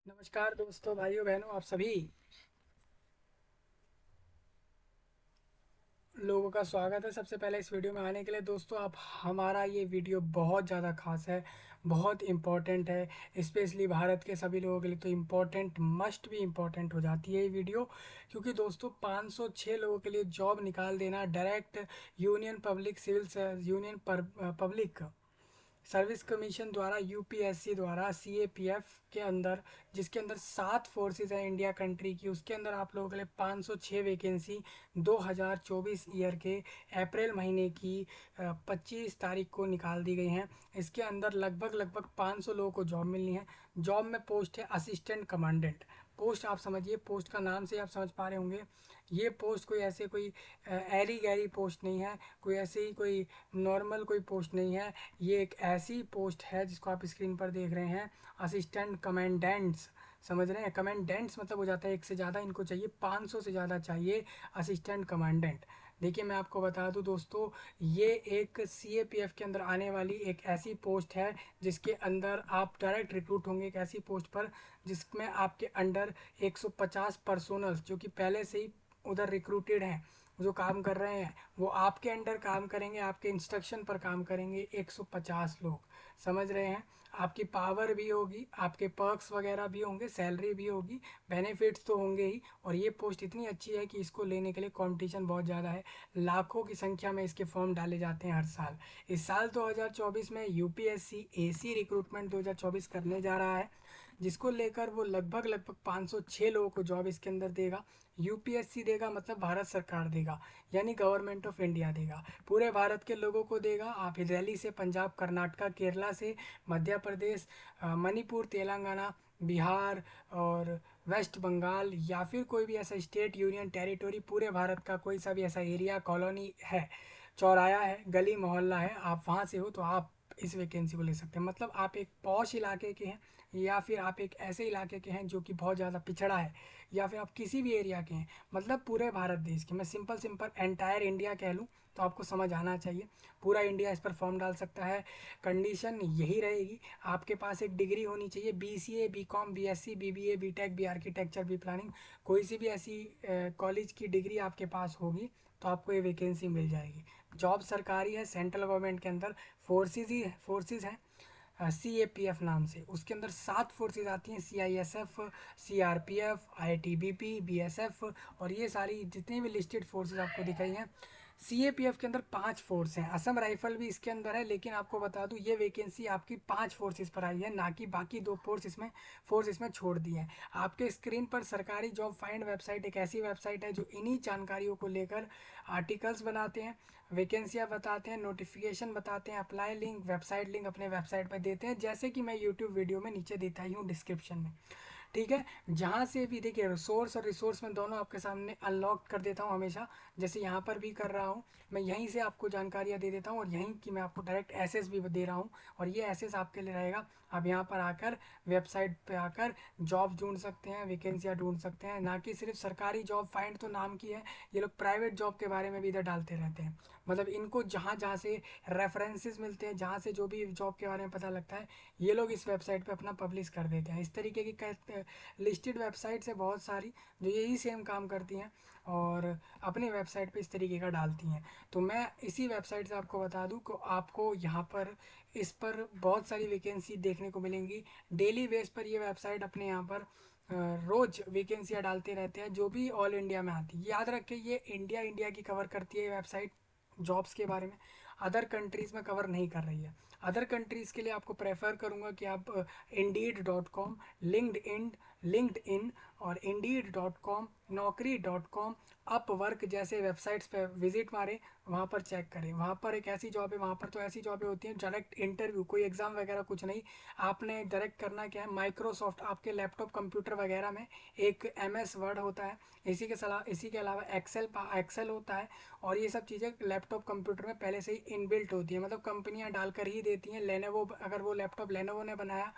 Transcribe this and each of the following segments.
नमस्कार दोस्तों, भाइयों बहनों, आप सभी लोगों का स्वागत है। सबसे पहले इस वीडियो में आने के लिए दोस्तों, आप हमारा ये वीडियो बहुत ज़्यादा खास है, बहुत इम्पोर्टेंट है। स्पेशली भारत के सभी लोगों के लिए तो इम्पोर्टेंट, मस्ट भी इम्पोर्टेंट हो जाती है ये वीडियो। क्योंकि दोस्तों 506 लोगों के लिए जॉब निकाल देना direct union public civil union पर पब्लिक सर्विस कमीशन द्वारा, यूपीएससी द्वारा, सीएपीएफ के अंदर, जिसके अंदर 7 फोर्सेस हैं इंडिया कंट्री की, उसके अंदर आप लोगों के लिए 506 वैकेंसी 2024 ईयर के अप्रैल महीने की 25 तारीख को निकाल दी गई हैं। इसके अंदर लगभग लगभग 500 लोगों को जॉब मिलनी है। जॉब में पोस्ट है असिस्टेंट कमांडेंट पोस्ट। आप समझिए, पोस्ट का नाम से आप समझ पा रहे होंगे, ये पोस्ट कोई ऐसे कोई ऐरी गैरी पोस्ट नहीं है, कोई ऐसे ही कोई नॉर्मल कोई पोस्ट नहीं है। ये एक ऐसी पोस्ट है जिसको आप स्क्रीन पर देख रहे हैं, असिस्टेंट कमांडेंट्स। समझ रहे हैं, कमांडेंट्स मतलब हो जाता है एक से ज़्यादा, इनको चाहिए 500 से ज़्यादा चाहिए असिस्टेंट कमांडेंट। देखिए मैं आपको बता दूं दोस्तों, ये एक सीएपीएफ के अंदर आने वाली एक ऐसी पोस्ट है जिसके अंदर आप डायरेक्ट रिक्रूट होंगे, एक ऐसी पोस्ट पर जिसमें आपके अंडर 150 पर्सोनल्स जो कि पहले से ही उधर रिक्रूटेड हैं, जो काम कर रहे हैं, वो आपके अंडर काम करेंगे, आपके इंस्ट्रक्शन पर काम करेंगे 150 लोग। समझ रहे हैं, आपकी पावर भी होगी, आपके पर्क्स वगैरह भी होंगे, सैलरी भी होगी, बेनिफिट्स तो होंगे ही। और ये पोस्ट इतनी अच्छी है कि इसको लेने के लिए कंपटीशन बहुत ज़्यादा है। लाखों की संख्या में इसके फॉर्म डाले जाते हैं हर साल। इस साल 2024 में यूपीएससी एसी रिक्रूटमेंट 2024 करने जा रहा है, जिसको लेकर वो लगभग लगभग 506 लोगों को जॉब इसके अंदर देगा। यूपीएससी देगा मतलब भारत सरकार देगा, यानी गवर्नमेंट ऑफ इंडिया देगा, पूरे भारत के लोगों को देगा। आप दिल्ली से, पंजाब, कर्नाटका, केरला से, मध्य प्रदेश, मणिपुर, तेलंगाना, बिहार और वेस्ट बंगाल, या फिर कोई भी ऐसा स्टेट, यूनियन टेरिटोरी, पूरे भारत का कोई सा भी ऐसा एरिया, कॉलोनी है, चौराया है, गली मोहल्ला है, आप वहाँ से हो तो आप इस वैकेंसी को ले सकते हैं। मतलब आप एक पॉश इलाके के हैं, या फिर आप एक ऐसे इलाके के हैं जो कि बहुत ज़्यादा पिछड़ा है, या फिर आप किसी भी एरिया के हैं, मतलब पूरे भारत देश के, मैं सिंपल सिंपल एंटायर इंडिया कह लूँ तो आपको समझ आना चाहिए। पूरा इंडिया इस पर फॉर्म डाल सकता है। कंडीशन यही रहेगी, आपके पास एक डिग्री होनी चाहिए, BCA, BCom, BSc, BBA, BTech, B architecture, B planning, कोई सी भी ऐसी कॉलेज की डिग्री आपके पास होगी तो आपको ये वैकेंसी मिल जाएगी। जॉब सरकारी है, सेंट्रल गवर्नमेंट के अंदर फोर्सेज हैं, सी ए पी एफ नाम से। उसके अंदर 7 फोर्सेज आती हैं, C I S F, C R P F, I T B P, B S F, और ये सारी जितनी भी लिस्टेड फोर्सेज आपको दिखाई हैं। सी ए पी एफ के अंदर 5 फोर्स हैं, असम राइफल भी इसके अंदर है, लेकिन आपको बता दूं ये वैकेंसी आपकी 5 फोर्सेज पर आई है, ना कि बाकी 2 फोर्स इसमें छोड़ दिए हैं। आपके स्क्रीन पर सरकारी जॉब फाइंड वेबसाइट एक ऐसी वेबसाइट है जो इन्हीं जानकारियों को लेकर आर्टिकल्स बनाते हैं, वैकेंसियाँ बताते हैं, नोटिफिकेशन बताते हैं, अप्लाई लिंक, वेबसाइट लिंक अपने वेबसाइट पर देते हैं, जैसे कि मैं यूट्यूब वीडियो में नीचे देता ही हूँ डिस्क्रिप्शन में। ठीक है, जहाँ से भी देखिए, रिसोर्स और रिसोर्स में दोनों आपके सामने अनलॉक कर देता हूँ हमेशा, जैसे यहाँ पर भी कर रहा हूँ। मैं यहीं से आपको जानकारियाँ दे देता हूँ, और यहीं की मैं आपको डायरेक्ट एसेस भी दे रहा हूँ, और ये एसेस आपके लिए रहेगा। आप यहाँ पर आकर, वेबसाइट पे आकर जॉब ढूंढ सकते हैं, वैकेंसियाँ ढूंढ सकते हैं, ना कि सिर्फ सरकारी जॉब फाइंड तो नाम की है, ये लोग प्राइवेट जॉब के बारे में भी इधर डालते रहते हैं। मतलब इनको जहाँ जहाँ से रेफरेंसेस मिलते हैं, जहाँ से जो भी जॉब के बारे में पता लगता है, ये लोग इस वेबसाइट पे अपना पब्लिश कर देते हैं। इस तरीके की लिस्टेड वेबसाइट्स है बहुत सारी जो यही सेम काम करती हैं, और अपनी वेबसाइट पे इस तरीके का डालती हैं। तो मैं इसी वेबसाइट से आपको बता दूं कि आपको यहाँ पर इस पर बहुत सारी वैकेंसी देखने को मिलेंगी। डेली बेस पर ये वेबसाइट अपने यहाँ पर रोज वैकेंसियाँ डालते रहते हैं, जो भी ऑल इंडिया में आती है। याद रखें, ये इंडिया इंडिया की कवर करती है ये वेबसाइट जॉब्स के बारे में, अदर कंट्रीज़ में कवर नहीं कर रही है। अदर कंट्रीज़ के लिए आपको प्रेफर करूँगा कि आप इंडीड.com, लिंक्ड इन और इंडीड.com, नौकरी.com, अपवर्क जैसे वेबसाइट्स पे विजिट मारें, वहाँ पर चेक करें। वहाँ पर एक ऐसी जॉब है, वहाँ पर तो ऐसी जॉबें होती हैं डायरेक्ट इंटरव्यू, कोई एग्ज़ाम वगैरह कुछ नहीं। आपने डायरेक्ट करना क्या है, माइक्रोसॉफ्ट आपके लैपटॉप कंप्यूटर वगैरह में एक एम एस वर्ड होता है, इसी के अलावा एक्सेल होता है, और ये सब चीज़ें लैपटॉप कंप्यूटर में पहले से ही इनबिल्ट होती है, मतलब कंपनियां डालकर ही देती हैं। लेनोवो, अगर वो लैपटॉप लेनोवो ने बनाया,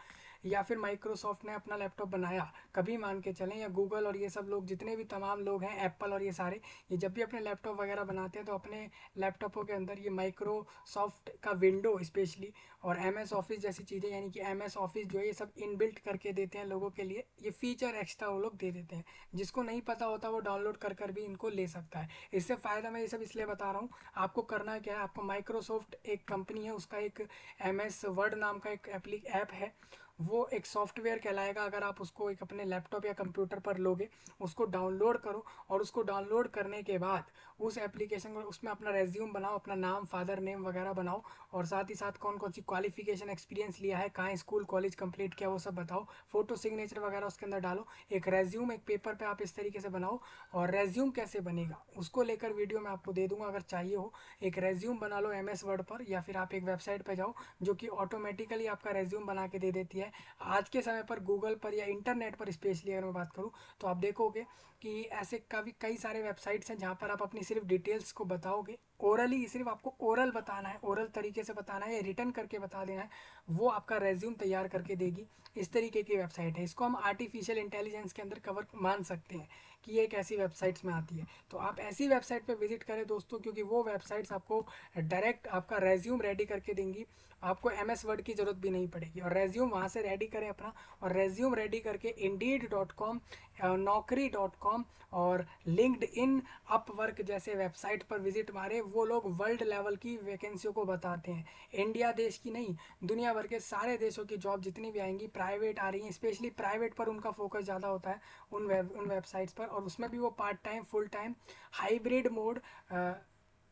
या फिर माइक्रोसॉफ्ट ने अपना लैपटॉप बनाया, कभी मान के चलें, या गूगल और ये सब लोग जितने भी तमाम लोग हैं, एप्पल और ये सारे, ये जब भी अपने लैपटॉप वगैरह बनाते हैं तो अपने लैपटॉपों के अंदर ये माइक्रोसॉफ्ट का विंडो स्पेशली और एम एस ऑफिस जैसी चीज़ें, यानी कि एम एस ऑफिस जो है ये सब इनबिल्ट करके देते हैं लोगों के लिए, ये फीचर एक्स्ट्रा वो लोग दे देते हैं। जिसको नहीं पता होता वो डाउनलोड कर कर भी इनको ले सकता है। इससे फ़ायदा मैं ये सब इसलिए बता रहा हूँ। आपको करना क्या है, आपको माइक्रोसॉफ्ट एक कंपनी है, उसका एक एम एस वर्ड नाम का एक ऐप है, वो एक सॉफ्टवेयर कहलाएगा। अगर आप उसको एक अपने लैपटॉप या कंप्यूटर पर लोगे, उसको डाउनलोड करो, और उसको डाउनलोड करने के बाद उस एप्लीकेशन को, उसमें अपना रेज्यूम बनाओ, अपना नाम, फादर नेम वगैरह बनाओ, और साथ ही साथ कौन कौन सी क्वालिफिकेशन, एक्सपीरियंस लिया है, कहाँ स्कूल कॉलेज कंप्लीट किया, वो सब बताओ, फोटो सिग्नेचर वगैरह उसके अंदर डालो। एक रेज्यूम एक पेपर पे आप इस तरीके से बनाओ। और रेज्यूम कैसे बनेगा उसको लेकर वीडियो मैं आपको दे दूंगा, अगर चाहिए हो। एक रेज्यूम बना लो एम एस वर्ड पर, या फिर आप एक वेबसाइट पर जाओ जो कि ऑटोमेटिकली आपका रेज्यूम बना के दे देती है। आज के समय पर गूगल पर या इंटरनेट पर स्पेशली अगर मैं बात करूँ, तो आप देखोगे कि ऐसे कई सारे वेबसाइट्स हैं जहाँ पर आप अपनी सिर्फ डिटेल्स को बताओगे, ओरली, सिर्फ आपको ओरल बताना है, ओरल तरीके से बताना है या रिटर्न करके बता देना है, वो आपका रेज्यूम तैयार करके देगी। इस तरीके की वेबसाइट है, इसको हम आर्टिफिशियल इंटेलिजेंस के अंदर कवर मान सकते हैं कि ये एक ऐसी वेबसाइट्स में आती है। तो आप ऐसी वेबसाइट पे विजिट करें दोस्तों, क्योंकि वो वेबसाइट्स आपको डायरेक्ट आपका रेज्यूम रेडी करके देंगी, आपको एम एस वर्ड की ज़रूरत भी नहीं पड़ेगी। और रेज्यूम वहाँ से रेडी करें अपना, और रेज्यूम रेडी करके इंडीड.com, नौकरी.com और लिंक्ड इन, अपवर्क जैसे वेबसाइट पर विजिट मारे। वो लोग वर्ल्ड लेवल की वैकेंसियों को बताते हैं, इंडिया देश की नहीं, दुनिया भर के सारे देशों की जॉब जितनी भी आएंगी, प्राइवेट आ रही हैं, स्पेशली प्राइवेट पर उनका फोकस ज़्यादा होता है उन वेबसाइट्स पर। और उसमें भी वो part time, full time, hybrid mode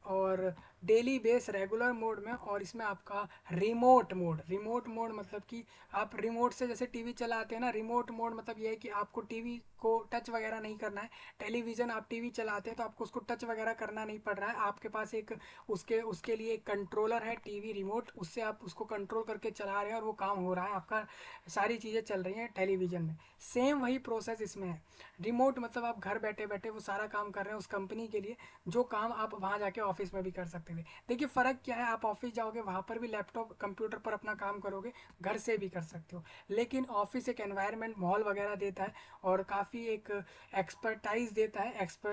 और डेली बेस, रेगुलर मोड में, और इसमें आपका रिमोट मोड। रिमोट मोड मतलब कि आप रिमोट से जैसे टीवी चलाते हैं ना, रिमोट मोड मतलब ये है कि आपको टीवी को टच वगैरह नहीं करना है। टेलीविज़न, आप टीवी चलाते हैं तो आपको उसको टच वगैरह करना नहीं पड़ रहा है, आपके पास एक उसके उसके लिए एक कंट्रोलर है, टीवी रिमोट, उससे आप उसको कंट्रोल करके चला रहे हैं और वो काम हो रहा है, आपका सारी चीज़ें चल रही हैं टेलीविज़न में। सेम वही प्रोसेस इसमें है। रिमोट मतलब आप घर बैठे बैठे वो सारा काम कर रहे हैं उस कंपनी के लिए, जो काम आप वहाँ जाके ऑफिस में भी कर सकते थे। देखिए फ़र्क क्या है, आप ऑफिस जाओगे वहाँ पर भी लैपटॉप कंप्यूटर पर अपना काम करोगे, घर से भी कर सकते हो, लेकिन ऑफिस एक एनवायरनमेंट, माहौल वगैरह देता है, और काफ़ी एक एक्सपर्टाइज देता है,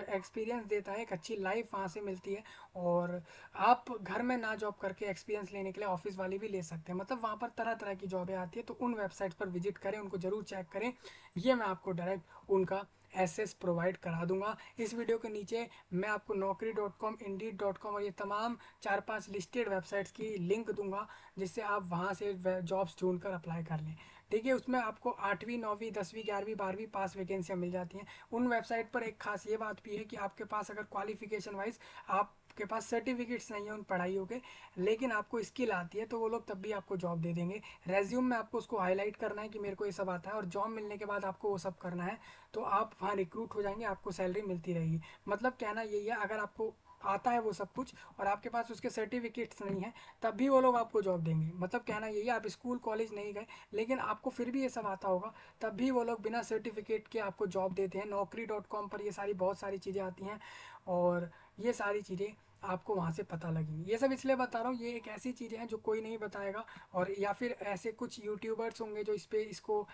एक्सपीरियंस देता है, एक अच्छी लाइफ वहाँ से मिलती है। और आप घर में ना जॉब करके एक्सपीरियंस लेने के लिए ऑफिस वाले भी ले सकते हैं। मतलब वहाँ पर तरह तरह की जॉबें आती है, तो उन वेबसाइट्स पर विजिट करें, उनको ज़रूर चेक करें। ये मैं आपको डायरेक्ट उनका एसेस प्रोवाइड करा दूंगा। इस वीडियो के नीचे मैं आपको नौकरी.com, इंडीड.com और ये तमाम 4-5 लिस्टेड वेबसाइट्स की लिंक दूंगा, जिससे आप वहाँ से जॉब्स ढूंढ कर अप्लाई कर लें। ठीक है, उसमें आपको 8वीं 9वीं 10वीं 11वीं 12वीं पास वैकेंसियाँ मिल जाती हैं। उन वेबसाइट पर एक खास ये बात भी है कि आपके पास अगर क्वालिफिकेशन वाइज आपके पास सर्टिफिकेट्स नहीं है उन पढ़ाइयों के, लेकिन आपको स्किल आती है, तो वो लोग तब भी आपको जॉब दे देंगे। रेज्यूम में आपको उसको हाईलाइट करना है कि मेरे को ये सब आता है, और जॉब मिलने के बाद आपको वो सब करना है, तो आप वहाँ रिक्रूट हो जाएंगे, आपको सैलरी मिलती रहेगी। मतलब कहना यही है, अगर आपको आता है वो सब कुछ और आपके पास उसके सर्टिफिकेट्स नहीं है, तब भी वो लोग आपको जॉब देंगे। मतलब कहना यही है, आप स्कूल कॉलेज नहीं गए लेकिन आपको फिर भी ये सब आता होगा, तब भी वो लोग बिना सर्टिफिकेट के आपको जॉब देते हैं। नौकरी.com पर ये सारी बहुत सारी चीज़ें आती हैं, और ये सारी चीज़ें आपको वहाँ से पता लगेंगी। ये सब इसलिए बता रहा हूँ, ये एक ऐसी चीज़ें हैं जो कोई नहीं बताएगा, और या फिर ऐसे कुछ यूट्यूबर्स होंगे जो इस पे इसको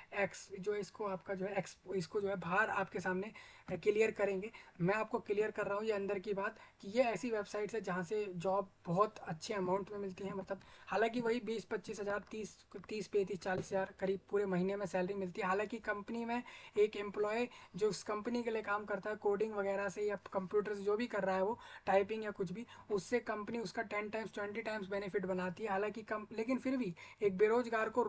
इसको आपका जो है इसको जो है बाहर आपके सामने क्लियर करेंगे। मैं आपको क्लियर कर रहा हूँ ये अंदर की बात, कि ये ऐसी वेबसाइट्स है जहाँ से जॉब बहुत अच्छे अमाउंट में मिलती है। मतलब हालांकि वही 20-25 हज़ार, 30-35-40 हज़ार करीब पूरे महीने में सैलरी मिलती है। हालांकि कंपनी में एक एम्प्लॉय जो उस कंपनी के लिए काम करता है, कोडिंग वगैरह से या कंप्यूटर से जो भी कर रहा है, वो टाइपिंग या कुछ भी, उससे कंपनी उसका 10 टाइम्स 20 टाइम्स बेनिफिट बनाती है। हालांकि कम, लेकिन फिर भी एक बेरोजगार को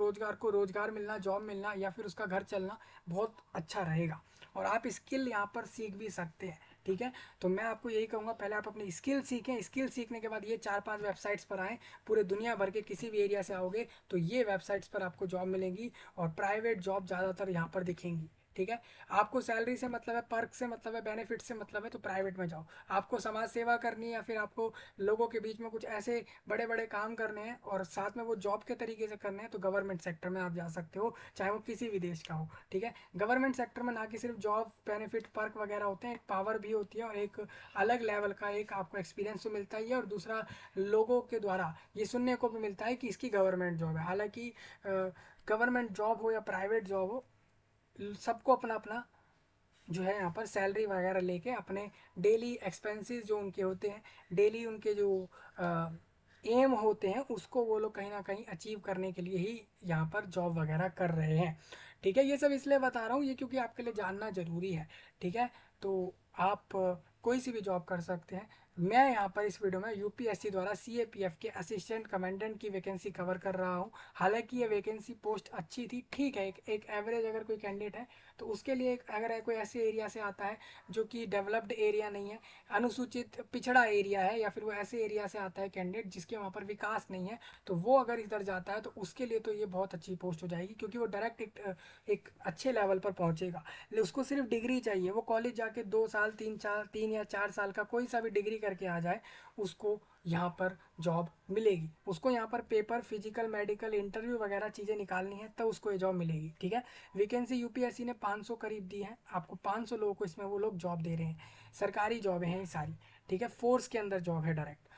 रोजगार मिलना, जॉब मिलना या फिर उसका घर चलना बहुत अच्छा रहेगा, और आप स्किल यहाँ पर सीख भी सकते हैं। ठीक है, तो मैं आपको यही कहूँगा, पहले आप अपनी स्किल सीखें, स्किल सीखने के बाद ये 4-5 वेबसाइट्स पर आएँ। पूरे दुनिया भर के किसी भी एरिया से आओगे तो ये वेबसाइट्स पर आपको जॉब मिलेंगी, और प्राइवेट जॉब ज़्यादातर यहाँ पर दिखेंगी। ठीक है, आपको सैलरी से मतलब है, पर्क से मतलब है, बेनिफिट से मतलब है, तो प्राइवेट में जाओ। आपको समाज सेवा करनी है, या फिर आपको लोगों के बीच में कुछ ऐसे बड़े बड़े काम करने हैं और साथ में वो जॉब के तरीके से करने हैं, तो गवर्नमेंट सेक्टर में आप जा सकते हो, चाहे वो किसी भी देश का हो। ठीक है, गवर्नमेंट सेक्टर में ना कि सिर्फ जॉब, बेनिफिट, पर्क वगैरह होते हैं, एक पावर भी होती है, और एक अलग लेवल का एक आपको एक्सपीरियंस तो मिलता ही है, और दूसरा लोगों के द्वारा ये सुनने को भी मिलता है कि इसकी गवर्नमेंट जॉब है। हालांकि गवर्नमेंट जॉब हो या प्राइवेट जॉब हो, सबको अपना अपना जो है यहाँ पर सैलरी वगैरह लेके अपने डेली एक्सपेंसेस जो उनके होते हैं, डेली उनके जो एम होते हैं, उसको वो लोग कहीं ना कहीं अचीव करने के लिए ही यहाँ पर जॉब वगैरह कर रहे हैं। ठीक है, ये सब इसलिए बता रहा हूँ ये क्योंकि आपके लिए जानना ज़रूरी है। ठीक है, तो आप कोई सी भी जॉब कर सकते हैं। मैं यहाँ पर इस वीडियो में यूपीएससी द्वारा सीएपीएफ के असिस्टेंट कमांडेंट की वैकेंसी कवर कर रहा हूँ। हालांकि ये वैकेंसी पोस्ट अच्छी थी, ठीक है, एक एवरेज अगर कोई कैंडिडेट है तो उसके लिए अगर कोई ऐसे एरिया से आता है जो कि डेवलप्ड एरिया नहीं है, अनुसूचित पिछड़ा एरिया है, या फिर वो ऐसे एरिया से आता है कैंडिडेट जिसके वहाँ पर विकास नहीं है, तो वो अगर इधर जाता है तो उसके लिए तो ये बहुत अच्छी पोस्ट हो जाएगी, क्योंकि वो डायरेक्ट एक अच्छे लेवल पर पहुँचेगा। उसको सिर्फ डिग्री चाहिए, वो कॉलेज जाके 2 साल 3 या 4 साल का कोई सा भी डिग्री करके आ जाए, उसको यहाँ पर जॉब मिलेगी। उसको यहाँ पर पेपर, फिजिकल, मेडिकल, इंटरव्यू वगैरह चीज़ें निकालनी है, तब उसको ये जॉब मिलेगी। ठीक है, वैकेंसी यूपीएससी ने 500 करीब दी है आपको, 500 लोगों को इसमें वो लोग जॉब दे रहे हैं। सरकारी जॉब है ये सारी। ठीक है, फोर्स के अंदर जॉब है डायरेक्ट।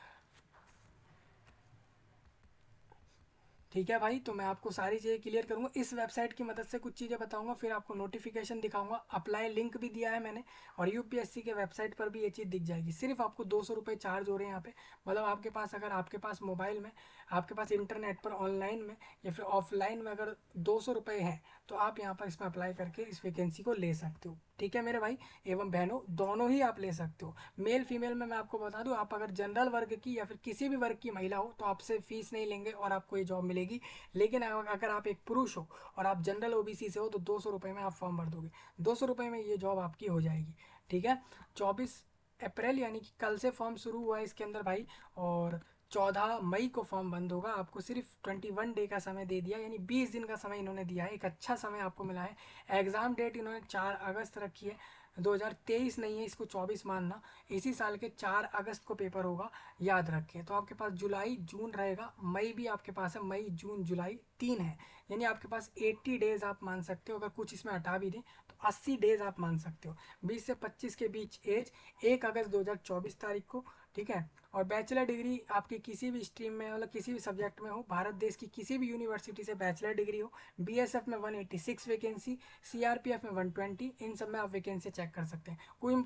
ठीक है भाई, तो मैं आपको सारी चीज़ें क्लियर करूँगा, इस वेबसाइट की मदद से कुछ चीज़ें बताऊँगा, फिर आपको नोटिफिकेशन दिखाऊँगा, अप्लाई लिंक भी दिया है मैंने, और यूपीएससी के वेबसाइट पर भी ये चीज़ दिख जाएगी। सिर्फ आपको 200 रुपये चार्ज हो रहे हैं यहाँ पे। मतलब आपके पास, अगर आपके पास मोबाइल में, आपके पास इंटरनेट पर ऑनलाइन में या फिर ऑफलाइन में अगर 200 रुपये हैं, तो आप यहाँ पर इसमें अप्लाई करके इस वैकेंसी को ले सकते हो। ठीक है मेरे भाई एवं बहनों, दोनों ही आप ले सकते हो। मेल फीमेल में मैं आपको बता दूं, आप अगर जनरल वर्ग की या फिर किसी भी वर्ग की महिला हो तो आपसे फीस नहीं लेंगे और आपको ये जॉब मिलेगी। लेकिन अगर आप एक पुरुष हो और आप जनरल ओबीसी से हो तो 200 रुपये में आप फॉर्म भर दोगे, 200 रुपये में ये जॉब आपकी हो जाएगी। ठीक है, 24 अप्रैल यानी कि कल से फॉर्म शुरू हुआ है इसके अंदर भाई, और 14 मई को फॉर्म बंद होगा। आपको सिर्फ 21 डे का समय दे दिया, यानी 20 दिन का समय इन्होंने दिया है, एक अच्छा समय आपको मिला है। एग्ज़ाम डेट इन्होंने 4 अगस्त रखी है, 2023 नहीं है, इसको 24 मानना। इसी साल के 4 अगस्त को पेपर होगा, याद रखें। तो आपके पास जुलाई जून रहेगा, मई भी आपके पास है, मई जून जुलाई 3 है, यानी आपके पास 80 डेज आप मान सकते हो। अगर कुछ इसमें हटा भी दें तो 80 डेज आप मान सकते हो। 20 से 25 के बीच एज, 1 अगस्त 2024 तारीख को। ठीक है, और बैचलर डिग्री आपकी किसी भी स्ट्रीम में, मतलब किसी भी सब्जेक्ट में हो, भारत देश की किसी भी यूनिवर्सिटी से बैचलर डिग्री हो। बीएसएफ में 186 वैकेंसी, सीआरपीएफ में 120, इन सब में आप वैकेंसी चेक कर सकते हैं।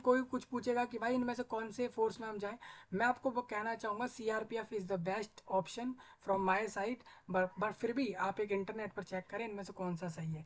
कोई कुछ पूछेगा कि भाई इनमें से कौन से फोर्स में हम जाएं, मैं आपको वो कहना चाहूँगा CRPF is the best option from my side. But फिर भी आप एक इंटरनेट पर चेक करें इनमें से कौन सा सही है।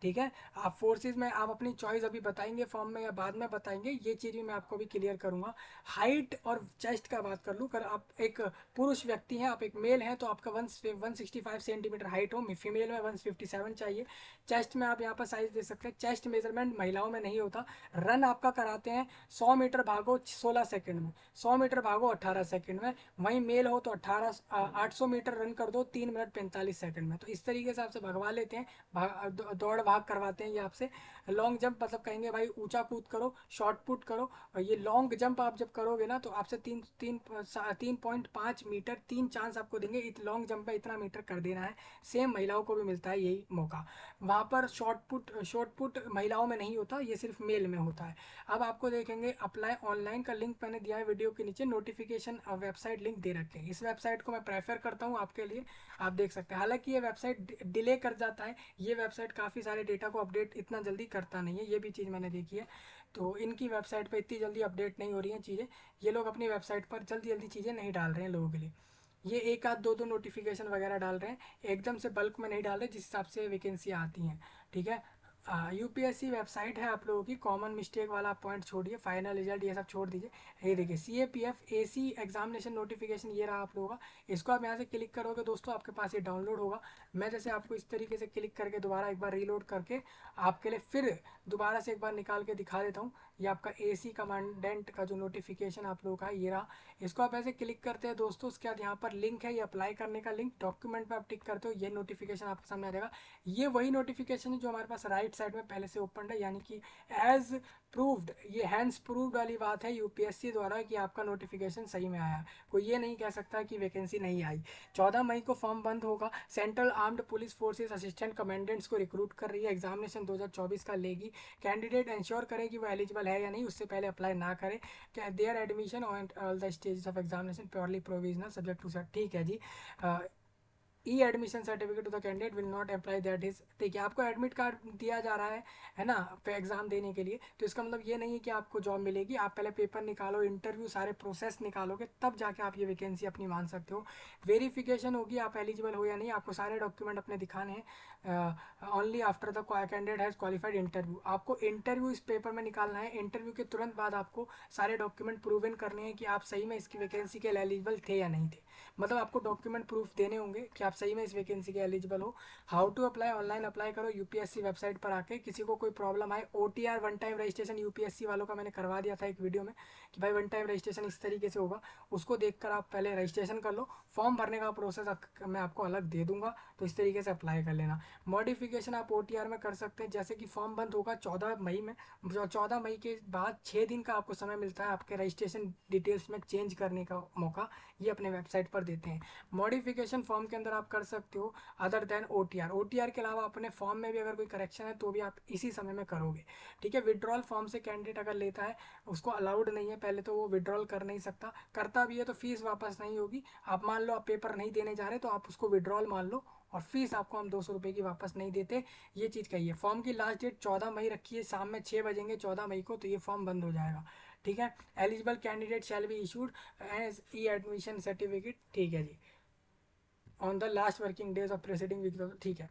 ठीक है, आप फोर्सेज में आप अपनी चॉइस अभी बताएंगे फॉर्म में या बाद में बताएंगे, ये चीज़ भी मैं आपको भी क्लियर करूंगा। हाइट और चेस्ट का बात कर लूँ, अगर आप एक पुरुष व्यक्ति हैं, आप एक मेल हैं, तो आपका 165 सेंटीमीटर हाइट हो, फीमेल में 157 चाहिए। चेस्ट में आप यहाँ पर साइज दे सकते हैं, चेस्ट मेजरमेंट महिलाओं में नहीं होता। रन आपका कराते हैं 100 मीटर भागो 16 सेकंड में, 100 मीटर भागो 18 सेकंड में। वहीं मेल हो तो 800 मीटर रन कर दो 3 मिनट 45 सेकंड में। तो इस तरीके से आपसे भगवा लेते हैं, दौड़ भाग करवाते हैं ये आपसे। लॉन्ग जंप मतलब कहेंगे भाई ऊंचा कूद करो, शॉर्ट पुट करो, और ये लॉन्ग जंप आप जब करोगे ना तो आपसे 3.5 मीटर 3 चांस आपको देंगे, लॉन्ग जंप में इतना मीटर कर देना है। सेम महिलाओं को भी मिलता है यही मौका। वहाँ पर शॉर्ट पुट महिलाओं में नहीं होता, ये सिर्फ मेल में होता है। अब आपको देखेंगे अप्लाई ऑनलाइन का लिंक मैंने दिया है वीडियो के नीचे, नोटिफिकेशन वेबसाइट लिंक दे रखे हैं। इस वेबसाइट को मैं प्रेफर करता हूँ आपके लिए, आप देख सकते हैं। हालांकि ये वेबसाइट डिले कर जाता है, ये वेबसाइट काफ़ी सारे डेटा को अपडेट इतना जल्दी करता नहीं है, ये भी चीज़ मैंने देखी है। तो इनकी वेबसाइट पर इतनी जल्दी अपडेट नहीं हो रही हैं चीज़ें, ये लोग अपनी वेबसाइट पर जल्दी जल्दी चीज़ें नहीं डाल रहे हैं लोगों के लिए। ये एक आध दो दो नोटिफिकेशन वगैरह डाल रहे हैं, एकदम से बल्क में नहीं डाल रहे जिस हिसाब से वैकेंसी आती हैं। ठीक है, यूपीएससी वेबसाइट है आप लोगों की, कॉमन मिस्टेक वाला पॉइंट छोड़िए, फाइनल रिजल्ट ये सब छोड़ दीजिए। ये देखिए सीएपीएफ एसी एग्जामिनेशन नोटिफिकेशन, ये रहा आप लोगों का। इसको आप यहाँ से क्लिक करोगे दोस्तों, आपके पास ये डाउनलोड होगा। मैं जैसे आपको इस तरीके से क्लिक करके दोबारा एक बार रीलोड करके आपके लिए फिर दोबारा से एक बार निकाल के दिखा देता हूँ। ये आपका एसी कमांडेंट का जो नोटिफिकेशन आप लोगों का है, ये रहा। इसको आप ऐसे क्लिक करते हैं दोस्तों, उसके बाद यहाँ पर लिंक है, ये अप्लाई करने का लिंक, डॉक्यूमेंट पे आप टिक करते हो, ये नोटिफिकेशन आपके सामने आ जाएगा। ये वही नोटिफिकेशन है जो हमारे पास राइट साइड में पहले से ओपन है, यानी कि एज प्रूव्ड, ये हैंड्स प्रूव्ड वाली बात है यूपीएससी द्वारा कि आपका नोटिफिकेशन सही में आया। कोई ये नहीं कह सकता कि वैकेंसी नहीं आई। 14 मई को फॉर्म बंद होगा। Central armed police forces assistant commandants को रिक्रूट कर रही है, एग्जामिनेशन 2024 का लेगी। कैंडिडेट इंश्योर करें कि वो एलिजिबल है या नहीं, उससे पहले अप्लाई ना करें। There admission on all the stages of examination purely provisional subject to set. ठीक है जी, e admission certificate to the candidate will not apply that is, ठीक है, आपको एडमिट कार्ड दिया जा रहा है ना, एग्जाम देने के लिए, तो इसका मतलब ये नहीं है कि आपको जॉब मिलेगी। आप पहले पेपर निकालो, इंटरव्यू सारे प्रोसेस निकालोगे, तब जाके आप ये वैकेंसी अपनी मान सकते हो। वेरिफिकेशन होगी आप एलिजिबल हो या नहीं, आपको सारे डॉक्यूमेंट अपने दिखाने हैं। Only after the candidate has qualified interview, आपको इंटरव्यू इस पेपर में निकालना है। इंटरव्यू के तुरंत बाद आपको सारे डॉक्यूमेंट प्रूवन करने हैं कि आप सही में इसकी वैकेंसी के एलिजिबल थे या नहीं थे। मतलब आपको डॉक्यूमेंट प्रूफ देने होंगे कि आप सही में इस वैकेंसी के एलिजिबल हो। How to apply, online apply करो यूपीएससी वेबसाइट पर आके। किसी को कोई प्रॉब्लम आए, OTR one time registration UPSC वालों का मैंने करवा दिया था एक वीडियो में कि भाई वन टाइम रजिस्ट्रेशन इस तरीके से होगा, उसको देखकर आप पहले रजिस्ट्रेशन कर लो। फॉर्म भरने का प्रोसेस मैं आपको अलग दे दूंगा, तो इस तरीके से अप्लाई कर लेना। मॉडिफिकेशन आप ओटीआर में कर सकते हैं, जैसे कि फॉर्म बंद होगा 14 मई में, 14 मई के बाद 6 दिन का आपको समय मिलता है आपके रजिस्ट्रेशन डिटेल्स में चेंज करने का मौका, ये अपने वेबसाइट पर देते हैं। मॉडिफिकेशन फॉर्म के अंदर आप कर सकते हो अदर देन ओटीआर। ओटीआर के अलावा अपने फॉर्म में भी अगर कोई करेक्शन है तो भी आप इसी समय में करोगे, ठीक है। विड्रॉल फॉर्म से कैंडिडेट अगर लेता है, उसको अलाउड नहीं है पहले तो वो विड्रॉल कर नहीं सकता, करता भी है तो फीस वापस नहीं होगी। आप मान लो आप पेपर नहीं देने जा रहे तो आप उसको विड्रॉल मान लो, और फीस आपको हम 200 रुपये की वापस नहीं देते, ये चीज़ कही है। फॉर्म की लास्ट डेट 14 मई रखी है, शाम में 6 बजेंगे 14 मई को, तो ये फॉर्म बंद हो जाएगा, ठीक है। Eligible candidate shall be issued as e admission certificate, ठीक है जी, on the last working days of preceding week, ठीक है।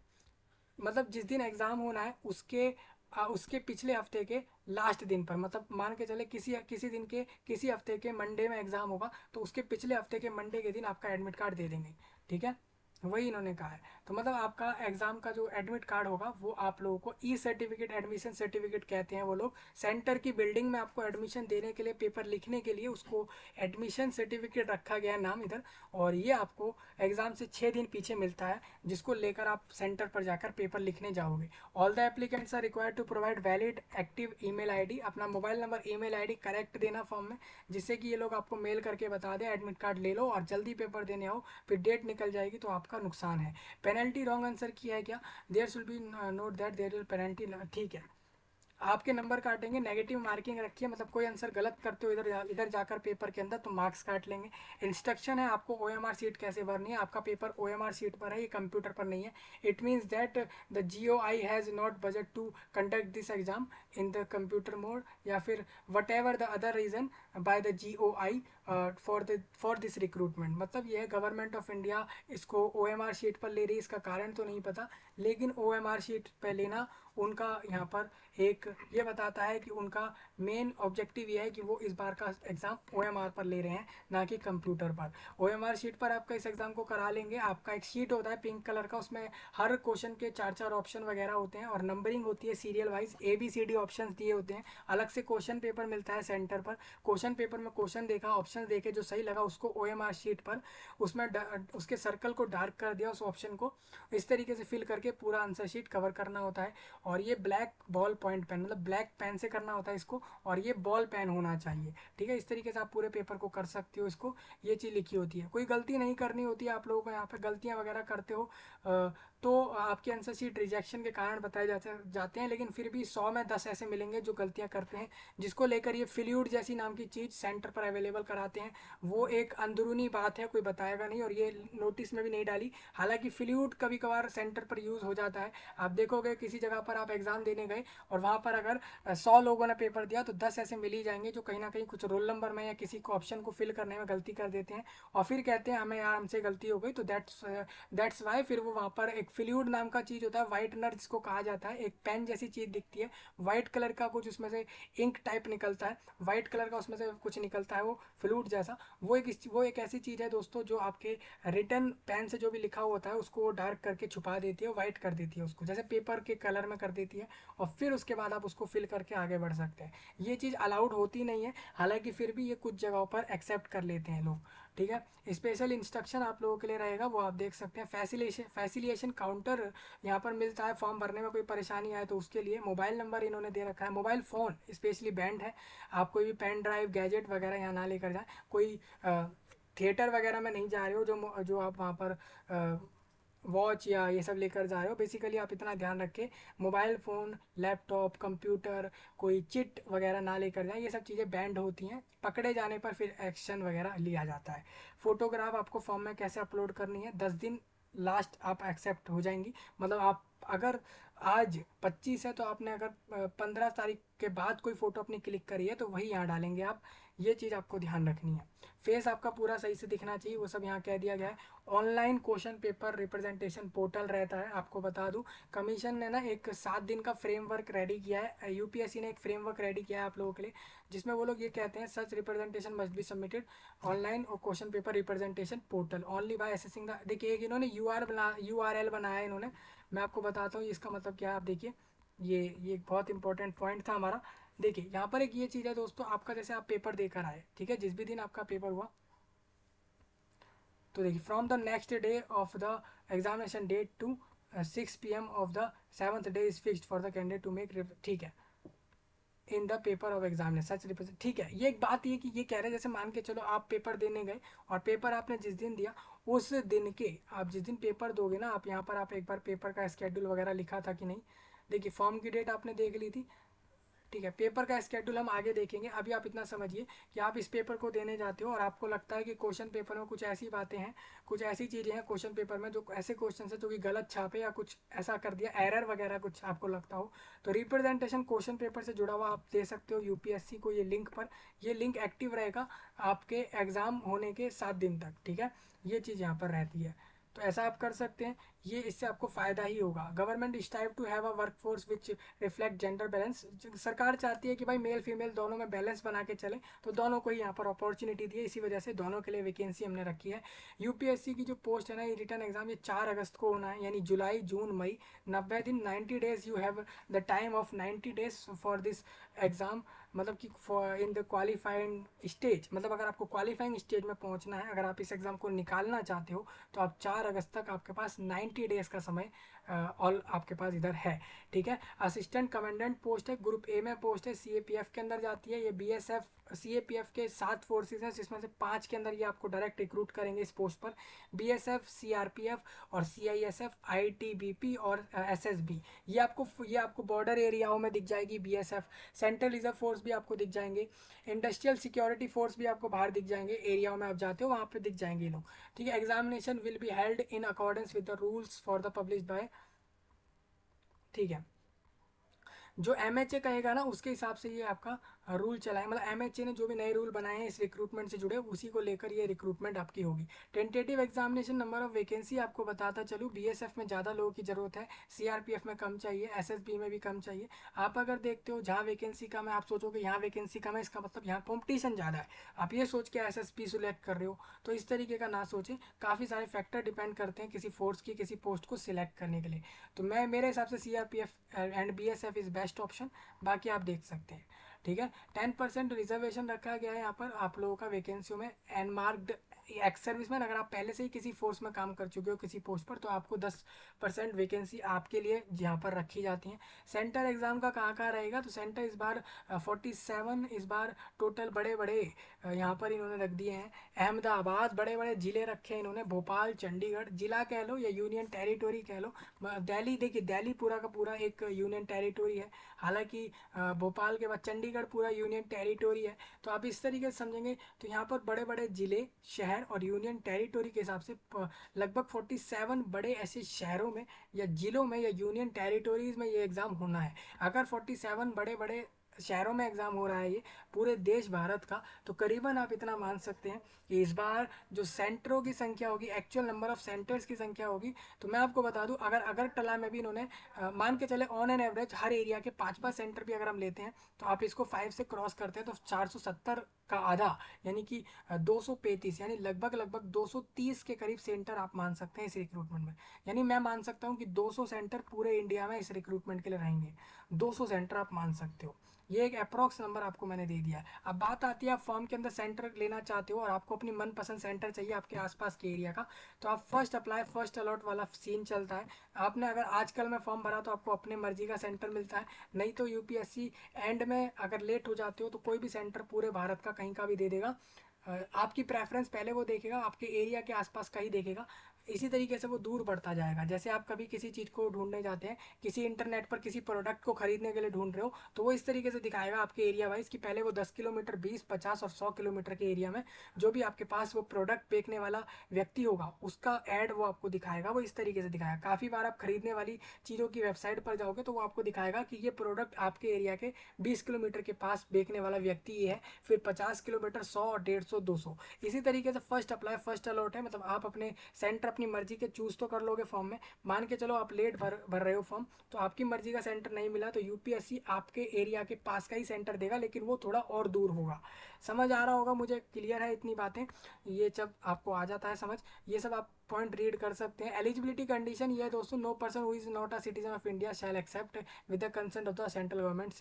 मतलब जिस दिन एग्ज़ाम होना है उसके पिछले हफ्ते के लास्ट दिन पर, मतलब मान के चले किसी किसी दिन के किसी हफ्ते के मंडे में एग्ज़ाम होगा, तो उसके पिछले हफ्ते के मंडे के दिन आपका एडमिट कार्ड दे देंगे, ठीक है। वही इन्होंने कहा है। तो मतलब आपका एग्ज़ाम का जो एडमिट कार्ड होगा वो आप लोगों को ई सर्टिफिकेट, एडमिशन सर्टिफिकेट कहते हैं वो लोग। सेंटर की बिल्डिंग में आपको एडमिशन देने के लिए, पेपर लिखने के लिए उसको एडमिशन सर्टिफिकेट रखा गया है नाम इधर, और ये आपको एग्ज़ाम से 6 दिन पीछे मिलता है, जिसको लेकर आप सेंटर पर जाकर पेपर लिखने जाओगे। All the applicants are required to provide valid active email ID, अपना mobile number email ID correct देना फॉर्म में, जिससे कि ये लोग आपको मेल करके बता दें एडमिट कार्ड ले लो और जल्दी पेपर देने आओ, फिर डेट निकल जाएगी तो आपका नुकसान है। पेनल्टी रॉन्ग आंसर किया है क्या, there should be note that there will penalty, ठीक है। आपके नंबर काटेंगे, नेगेटिव मार्किंग रखिए, मतलब कोई आंसर गलत करते हो इधर जाकर पेपर के अंदर तो मार्क्स काट लेंगे। इंस्ट्रक्शन है आपको ओएमआर शीट कैसे भरनी है, आपका पेपर ओएमआर शीट पर है, ये कंप्यूटर पर नहीं है। It means that the GOI has not budget to conduct this exam in the computer mode, या फिर whatever the other reason by the GOI for this recruitment. मतलब ये है गवर्नमेंट ऑफ इंडिया इसको OMR sheet पर ले रही है, इसका कारण तो नहीं पता, लेकिन ओएमआर शीट पर लेना उनका यहाँ पर एक ये बताता है कि उनका मेन ऑब्जेक्टिव ये है कि वो इस बार का एग्ज़ाम ओएमआर पर ले रहे हैं, ना कि कंप्यूटर पर। ओएमआर शीट पर आपका इस एग्ज़ाम को करा लेंगे। आपका एक शीट होता है पिंक कलर का, उसमें हर क्वेश्चन के 4 4 ऑप्शन वगैरह होते हैं और नंबरिंग होती है सीरियल वाइज, ABCD ऑप्शन दिए होते हैं। अलग से क्वेश्चन पेपर मिलता है सेंटर पर, क्वेश्चन पेपर में क्वेश्चन देखा, ऑप्शन देखे, जो सही लगा उसको ओएमआर शीट पर उसमें उसके सर्कल को डार्क कर दिया, उस ऑप्शन को इस तरीके से फिल करके पूरा आंसर शीट कवर करना होता है। और ये ब्लैक बॉल पॉइंट पेन, मतलब ब्लैक पेन से करना होता है इसको, और ये बॉल पेन होना चाहिए, ठीक है। इस तरीके से आप पूरे पेपर को कर सकते हो इसको, ये चीज़ लिखी होती है। कोई गलती नहीं करनी होती है आप लोगों को, यहाँ पे गलतियाँ वगैरह करते हो तो आपकी आंसर शीट रिजेक्शन के कारण बताए जाते हैं, लेकिन फिर भी 100 में 10 ऐसे मिलेंगे जो गलतियाँ करते हैं, जिसको लेकर ये फ्लूइड जैसी नाम की चीज़ सेंटर पर अवेलेबल कराते हैं। वो एक अंदरूनी बात है, कोई बताएगा नहीं, और ये नोटिस में भी नहीं डाली। हालांकि फ्लूइड कभी कभार सेंटर पर यूज़ हो जाता है। आप देखोगे किसी जगह पर आप एग्ज़ाम देने गए और वहाँ पर अगर 100 लोगों ने पेपर दिया तो 10 ऐसे मिल ही जाएंगे जो कहीं ना कहीं कुछ रोल नंबर में या किसी को ऑप्शन को फिल करने में गलती कर देते हैं, और फिर कहते हैं हमें यार हमसे गलती हो गई, तो दैट्स वाई फिर वो वहाँ पर एक फ्लूइड नाम का चीज़ होता है, वाइटनर जिसको कहा जाता है, एक पेन जैसी चीज़ दिखती है, वाइट कलर का कुछ उसमें से इंक टाइप निकलता है, वाइट कलर का उसमें से कुछ निकलता है, वो फ्लूइड जैसा, वो एक ऐसी चीज़ है दोस्तों जो आपके रिटन पेन से जो भी लिखा हुआ होता है उसको डार्क करके छुपा देती है, वाइट कर देती है उसको, जैसे पेपर के कलर में कर देती है, और फिर उसके बाद आप उसको फिल करके आगे बढ़ सकते हैं। ये चीज़ अलाउड होती नहीं है, हालांकि फिर भी ये कुछ जगहों पर एक्सेप्ट कर लेते हैं लोग, ठीक है। स्पेशल इंस्ट्रक्शन आप लोगों के लिए रहेगा, वो आप देख सकते हैं। फैसिलिएशन काउंटर यहाँ पर मिलता है, फॉर्म भरने में कोई परेशानी आए तो उसके लिए। मोबाइल नंबर इन्होंने दे रखा है, मोबाइल फ़ोन स्पेशली बैंड है, आप कोई भी पेन ड्राइव गैजेट वगैरह यहाँ ना लेकर जाए। कोई थिएटर वगैरह में नहीं जा रहे हो जो आप वहाँ पर वॉच या ये सब लेकर जा रहे हो, बेसिकली आप इतना ध्यान रखें मोबाइल फ़ोन, लैपटॉप, कंप्यूटर, कोई चिट वगैरह ना लेकर जाएं, ये सब चीज़ें बैंड होती हैं, पकड़े जाने पर फिर एक्शन वगैरह लिया जाता है। फ़ोटोग्राफ आपको फॉर्म में कैसे अपलोड करनी है, 10 दिन लास्ट आप एक्सेप्ट हो जाएंगी। मतलब आप अगर आज 25 है तो आपने अगर 15 तारीख के बाद कोई फ़ोटो अपनी क्लिक करी है तो वही यहाँ डालेंगे आप। ये चीज़ आपको ध्यान रखनी है। फेस आपका पूरा सही से दिखना चाहिए, वो सब यहाँ कह दिया गया है। Online question paper representation portal रहता है, आपको बता दूं कमीशन ने ना एक 7 दिन का फ्रेमवर्क रेडी किया है, यूपीएससी ने एक फ्रेमवर्क रेडी किया है आप लोगों के लिए, जिसमें वो लोग ये कहते हैं such representation must be submitted online और question paper representation portal only by accessing the. देखिए एक इन्होंने यूआरएल बनाया है इन्होंने, मैं आपको बताता हूँ इसका मतलब क्या है। आप देखिए ये एक बहुत इंपॉर्टेंट पॉइंट था हमारा। देखिए यहाँ पर एक ये चीज़ है दोस्तों, आपका जैसे आप पेपर देकर आए, ठीक है, जिस भी दिन आपका पेपर हुआ, तो देखिए from the next day of the examination date to 6 PM of the 7th day is fixed for the candidate to make, ठीक है, in the paper of examination such represent, ठीक है। ये एक बात ये कि ये कह रहे हैं जैसे मान के चलो आप पेपर देने गए और पेपर आपने जिस दिन दिया उस दिन के आप जिस दिन पेपर दोगे ना, आप यहाँ पर आप एक बार पेपर का स्केड्यूल वगैरह लिखा था कि नहीं। देखिए फॉर्म की डेट आपने देख ली थी, ठीक है, पेपर का स्केड्यूल हम आगे देखेंगे। अभी आप इतना समझिए कि आप इस पेपर को देने जाते हो और आपको लगता है कि क्वेश्चन पेपर में कुछ ऐसी बातें हैं, कुछ ऐसी चीज़ें हैं क्वेश्चन पेपर में, जो ऐसे क्वेश्चन है जो कि गलत छापे या कुछ ऐसा कर दिया, एरर वगैरह कुछ आपको लगता हो, तो रिप्रेजेंटेशन क्वेश्चन पेपर से जुड़ा हुआ आप दे सकते हो यूपीएससी को ये लिंक पर। ये लिंक एक्टिव रहेगा आपके एग्ज़ाम होने के 7 दिन तक, ठीक है। ये चीज़ यहाँ पर रहती है, तो ऐसा आप कर सकते हैं। ये इससे आपको फ़ायदा ही होगा। Government strive to have a workforce which reflect gender balance, सरकार चाहती है कि भाई मेल फीमेल दोनों में बैलेंस बना के चले, तो दोनों को ही यहाँ पर अपॉर्चुनिटी दी है, इसी वजह से दोनों के लिए वैकेंसी हमने रखी है। यूपीएससी की जो पोस्ट है ना, ये रिटर्न एग्जाम ये 4 अगस्त को होना है, यानी जुलाई जून मई 90 दिन, 90 days you have the time of 90 days for this exam. मतलब कि इन द क्वालिफाइंग स्टेज, मतलब अगर आपको क्वालिफाइंग स्टेज में पहुंचना है, अगर आप इस एग्ज़ाम को निकालना चाहते हो, तो आप 4 अगस्त तक आपके पास 90 डेज का समय ऑल आपके पास इधर है, ठीक है। असिस्टेंट कमांडेंट पोस्ट है, ग्रुप ए में पोस्ट है, सीएपीएफ के अंदर जाती है। ये बीएसएफ सीएपीएफ के 7 फोर्सेज हैं, जिसमें से 5 के अंदर ये आपको डायरेक्ट रिक्रूट करेंगे इस पोस्ट पर। बीएसएफ, सीआरपीएफ और सीआईएसएफ, आईटीबीपी और एसएसबी, ये आपको बॉर्डर एरियाओं में दिख जाएगी बीएसएफ। सेंट्रल रिजर्व फोर्स भी आपको दिख जाएंगे, इंडस्ट्रियल सिक्योरिटी फोर्स भी आपको बाहर दिख जाएंगे, एरियाओं में आप जाते हो वहाँ पे दिख जाएंगे ये लोग, ठीक है। Examination will be held in accordance with the rules for the publish by, ठीक है। जो एमएचए कहेगा ना उसके हिसाब से ये आपका रूल चला है, मतलब एमएचए ने जो भी नए रूल बनाए हैं इस रिक्रूटमेंट से जुड़े, उसी को लेकर ये रिक्रूटमेंट आपकी होगी। Tentative examination number of vacancy आपको बताता चलूँ, बीएसएफ में ज़्यादा लोगों की ज़रूरत है, सीआरपीएफ में कम चाहिए, एसएसबी में भी कम चाहिए। आप अगर देखते हो जहाँ वैकेंसी कम है, आप सोचोगे यहाँ वैकेंसी कम है, इसका मतलब यहाँ कॉम्पिटिशन ज़्यादा है, आप ये सोच के एसएसबी सिलेक्ट कर रहे हो, तो इस तरीके का ना सोचें। काफ़ी सारे फैक्टर डिपेंड करते हैं किसी फोर्स की किसी पोस्ट को सिलेक्ट करने के लिए। तो मैं मेरे हिसाब से CRPF and BSF is best option, बाकी आप देख सकते हैं, ठीक है। 10% रिजर्वेशन रखा गया है यहाँ पर आप लोगों का वैकेंसियों में। अनमार्क्ड एक्स सर्विसमैन, अगर आप पहले से ही किसी फोर्स में काम कर चुके हो किसी पोस्ट पर, तो आपको 10% वैकेंसी आपके लिए यहाँ पर रखी जाती हैं। सेंटर एग्जाम का कहाँ कहाँ रहेगा, तो सेंटर इस बार 47 इस बार टोटल बड़े बड़े यहाँ पर इन्होंने रख दिए हैं। अहमदाबाद, बड़े बड़े ज़िले रखे हैं इन्होंने, भोपाल, चंडीगढ़, जिला कह लो या यूनियन टेरिटोरी कह लो। दिल्ली, देखिए दिल्ली पूरा का पूरा एक यूनियन टेरिटोरी है, हालांकि भोपाल के बाद चंडीगढ़ पूरा यूनियन टेरिटोरी है। तो आप इस तरीके से समझेंगे तो यहाँ पर बड़े बड़े ज़िले, शहर और यूनियन टेरिटोरी के हिसाब से लगभग 47 बड़े ऐसे शहरों में या ज़िलों में या यूनियन टेरिटोरीज़ में ये एग्ज़ाम होना है। अगर 47 बड़े बड़े शहरों में एग्ज़ाम हो रहा है ये पूरे देश भारत का, तो करीबन आप इतना मान सकते हैं कि इस बार जो सेंटरों की संख्या होगी, एक्चुअल नंबर ऑफ सेंटर्स की संख्या होगी, तो मैं आपको बता दूं अगर अगरतला में भी इन्होंने मान के चले on an average her area के 5-5 सेंटर भी अगर हम लेते हैं, तो आप इसको 5 से क्रॉस करते हैं तो 470 का आधा, यानी कि 235, यानी लगभग लगभग 230 के करीब सेंटर आप मान सकते हैं इस रिक्रूटमेंट में। यानी मैं मान सकता हूँ कि 200 सेंटर पूरे इंडिया में इस रिक्रूटमेंट के लिए रहेंगे, 200 सेंटर आप मान सकते हो। ये एक अप्रॉक्स नंबर आपको मैंने दे दिया है। अब बात आती है आप फॉर्म के अंदर सेंटर लेना चाहते हो और आपको अपनी मनपसंद सेंटर चाहिए आपके आसपास के एरिया का, तो आप फर्स्ट अप्लाई फर्स्ट अलॉट वाला सीन चलता है। आपने अगर आजकल में फॉर्म भरा तो आपको अपने मर्जी का सेंटर मिलता है, नहीं तो यूपीएससी एंड में अगर लेट हो जाते हो तो कोई भी सेंटर पूरे भारत का कहीं का भी दे देगा। आपकी प्रेफरेंस पहले वो देखेगा, आपके एरिया के आसपास का ही देखेगा, इसी तरीके से वो दूर बढ़ता जाएगा। जैसे आप कभी किसी चीज़ को ढूंढने जाते हैं, किसी इंटरनेट पर किसी प्रोडक्ट को खरीदने के लिए ढूंढ रहे हो, तो वो इस तरीके से दिखाएगा आपके एरिया वाइज कि पहले वो 10 किलोमीटर, 20, 50 और 100 किलोमीटर के एरिया में जो भी आपके पास वो प्रोडक्ट बेचने वाला व्यक्ति होगा उसका ऐड वो आपको दिखाएगा। वो इस तरीके से दिखाएगा। काफ़ी बार आप खरीदने वाली चीज़ों की वेबसाइट पर जाओगे तो वो आपको दिखाएगा कि ये प्रोडक्ट आपके एरिया के 20 किलोमीटर के पास बेचने वाला व्यक्ति ये है, फिर 50 किलोमीटर, 100, 150, 200। इसी तरीके से फर्स्ट अप्लाई फर्स्ट अलॉट है। मतलब आप अपने सेंटर अपनी मर्जी के चूज तो कर लोगे फॉर्म में। मान के चलो आप लेट भर रहे हो फॉर्म, तो आपकी मर्जी का सेंटर नहीं मिला तो यूपीएससी आपके एरिया के पास का ही सेंटर देगा, लेकिन वो थोड़ा और दूर होगा। समझ आ रहा होगा मुझे, क्लियर है इतनी बातें? ये जब आपको आ जाता है समझ, ये सब आप पॉइंट रीड कर सकते हैं। एलिजिबिलिटी कंडीशन ये है दोस्तों, no person who is not a citizen of India shall except with the consent of the central government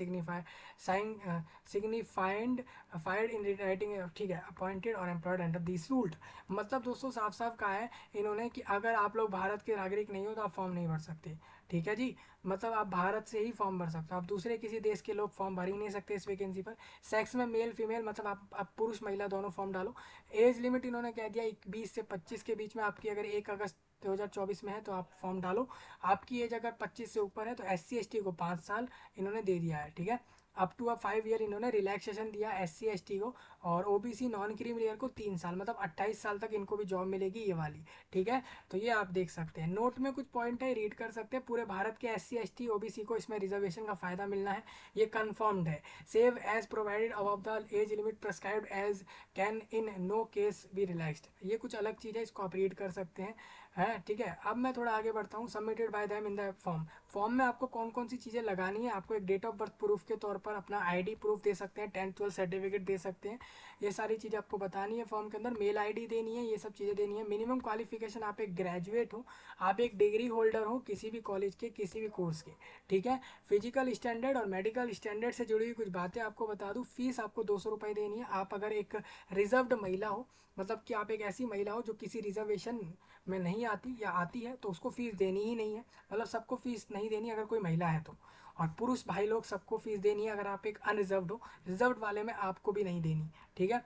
signified फाइड इन राइटिंग, ठीक है, अपॉइंटेड और एम्प्लॉयड अंडर दिस रूल। मतलब दोस्तों साफ साफ कहा है इन्होंने कि अगर आप लोग भारत के नागरिक नहीं हो तो आप फॉर्म नहीं भर सकते। ठीक है जी, मतलब आप भारत से ही फॉर्म भर सकते हो, आप दूसरे किसी देश के लोग फॉर्म भर ही नहीं सकते इस वैकेंसी पर। सेक्स में मेल फीमेल, मतलब आप पुरुष महिला दोनों फॉर्म डालो। एज लिमिट इन्होंने कह दिया 20 से 25 के बीच में, आपकी अगर 1 अगस्त 2024 में है तो आप फॉर्म डालो। आपकी एज अगर 25 से ऊपर है तो SC ST को 5 साल इन्होंने दे दिया है। ठीक है, अप टू 5 ईयर इन्होंने रिलैक्सेशन दिया SC ST को, और OBC नॉन क्रीमिलियर को 3 साल, मतलब 28 साल तक इनको भी जॉब मिलेगी ये वाली। ठीक है, तो ये आप देख सकते हैं। नोट में कुछ पॉइंट है, रीड कर सकते हैं। पूरे भारत के SC ST OBC को इसमें रिजर्वेशन का फायदा मिलना है, ये कन्फर्म्ड है। Save as provided above the age limit prescribed age can in no case be relaxed. ये कुछ अलग चीज़ है, इसको आप रीड कर सकते हैं। है ठीक है, अब मैं थोड़ा आगे बढ़ता हूँ। Submitted by them in the form. Form में आपको कौन कौन सी चीज़ें लगानी है, आपको एक डेट ऑफ बर्थ प्रूफ के तौर पर अपना ID प्रूफ दे सकते हैं, 10th 12th सर्टिफिकेट दे सकते हैं। ये सारी चीज़ें आपको बतानी है फॉर्म के अंदर। मेल ID देनी है, ये सब चीज़ें देनी है। मिनिमम क्वालिफिकेशन, आप एक ग्रेजुएट हो, आप एक डिग्री होल्डर हो किसी भी कॉलेज के किसी भी कोर्स के। ठीक है, फिजिकल स्टैंडर्ड और मेडिकल स्टैंडर्ड से जुड़ी हुई कुछ बातें आपको बता दूँ। फीस आपको 200 रुपये देनी है। आप अगर एक रिजर्व्ड महिला हो, मतलब कि आप एक ऐसी महिला हो जो किसी रिजर्वेशन में नहीं आती या आती है, तो उसको फीस देनी ही नहीं है। मतलब सबको फीस नहीं देनी अगर कोई महिला है तो। और पुरुष भाई लोग सबको फीस देनी है अगर आप एक अनरिजर्व्ड हो। रिजर्व्ड वाले में आपको भी नहीं देनी। ठीक है,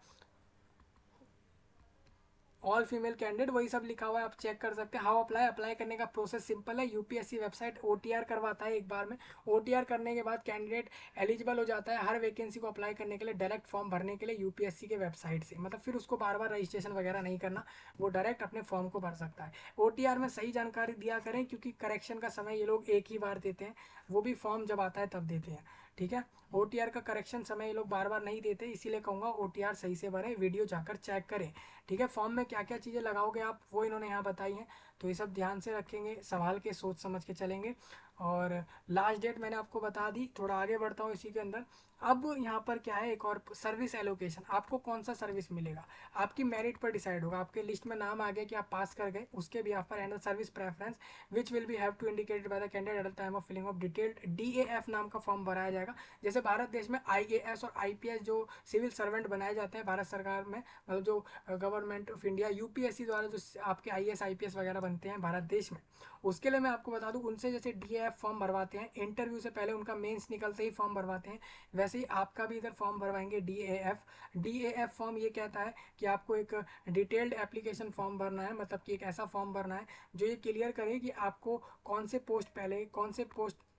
ऑल फीमेल कैंडिडेट वही सब लिखा हुआ है, आप चेक कर सकते हैं। हाउ अप्लाई, अप्लाई करने का प्रोसेस सिंपल है। यूपीएससी वेबसाइट OTR करवाता है एक बार में। OTR करने के बाद कैंडिडेट एलिजिबल हो जाता है हर वैकेंसी को अप्लाई करने के लिए, डायरेक्ट फॉर्म भरने के लिए यूपीएससी के वेबसाइट से। मतलब फिर उसको बार बार रजिस्ट्रेशन वगैरह नहीं करना, वो डायरेक्ट अपने फॉर्म को भर सकता है। OTR में सही जानकारी दिया करें, क्योंकि करेक्शन का समय ये लोग एक ही बार देते हैं, वो भी फॉर्म जब आता है तब देते हैं। ठीक है, OTR का करेक्शन समय ये लोग बार बार नहीं देते, इसीलिए कहूँगा OTR सही से भरें, वीडियो जाकर चेक करें। ठीक है, फॉर्म में क्या क्या चीज़ें लगाओगे आप, वो इन्होंने यहाँ बताई हैं, तो ये सब ध्यान से रखेंगे, संभाल के सोच समझ के चलेंगे। और लास्ट डेट मैंने आपको बता दी। थोड़ा आगे बढ़ता हूँ इसी के अंदर। अब यहाँ पर क्या है, एक और सर्विस एलोकेशन, आपको कौन सा सर्विस मिलेगा आपकी मेरिट पर डिसाइड होगा। आपके लिस्ट में नाम आ गया कि आप पास कर गए, उसके भी पर and service preference which will be have to indicated by the candidate at the time of filling of detailed DAF नाम का फॉर्म भराया जाएगा। जैसे भारत देश में IAS और IPS जो सिविल सर्वेंट बनाए जाते हैं भारत सरकार में, मतलब जो गवर्नमेंट ऑफ इंडिया UPSC द्वारा जो आपके IAS IPS वगैरह बनते हैं भारत देश में, उसके लिए मैं आपको बता दूं, उनसे जैसे DAF फॉर्म भरवाते हैं इंटरव्यू से पहले, उनका मेंस निकलते ही फॉर्म भरवाते हैं, वैसे ही आपका भी इधर फॉर्म भरवाएंगे DAF फॉर्म ये कहता है कि आपको एक डिटेल्ड एप्लीकेशन फॉर्म भरना है, मतलब कि एक ऐसा फॉर्म भरना है जो ये क्लियर करे कि आपको कौन से पोस्ट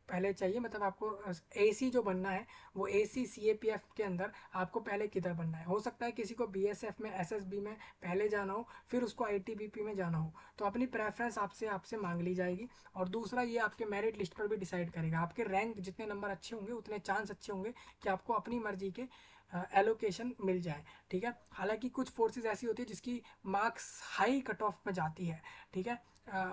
पहले चाहिए। मतलब आपको AC जो बनना है वो AC CAPF के अंदर आपको पहले किधर बनना है। हो सकता है किसी को BSF में, SSB में पहले जाना हो, फिर उसको ITBP में जाना हो, तो अपनी प्रेफरेंस आपसे मांग ली जाएगी। और दूसरा ये आपके मेरिट लिस्ट पर भी डिसाइड करेगा, आपके रैंक जितने नंबर अच्छे होंगे उतने चांस अच्छे होंगे कि आपको अपनी मर्जी के एलोकेशन मिल जाए। ठीक है, हालांकि कुछ फोर्सेज ऐसी होती है जिसकी मार्क्स हाई कट ऑफ में जाती है। ठीक है,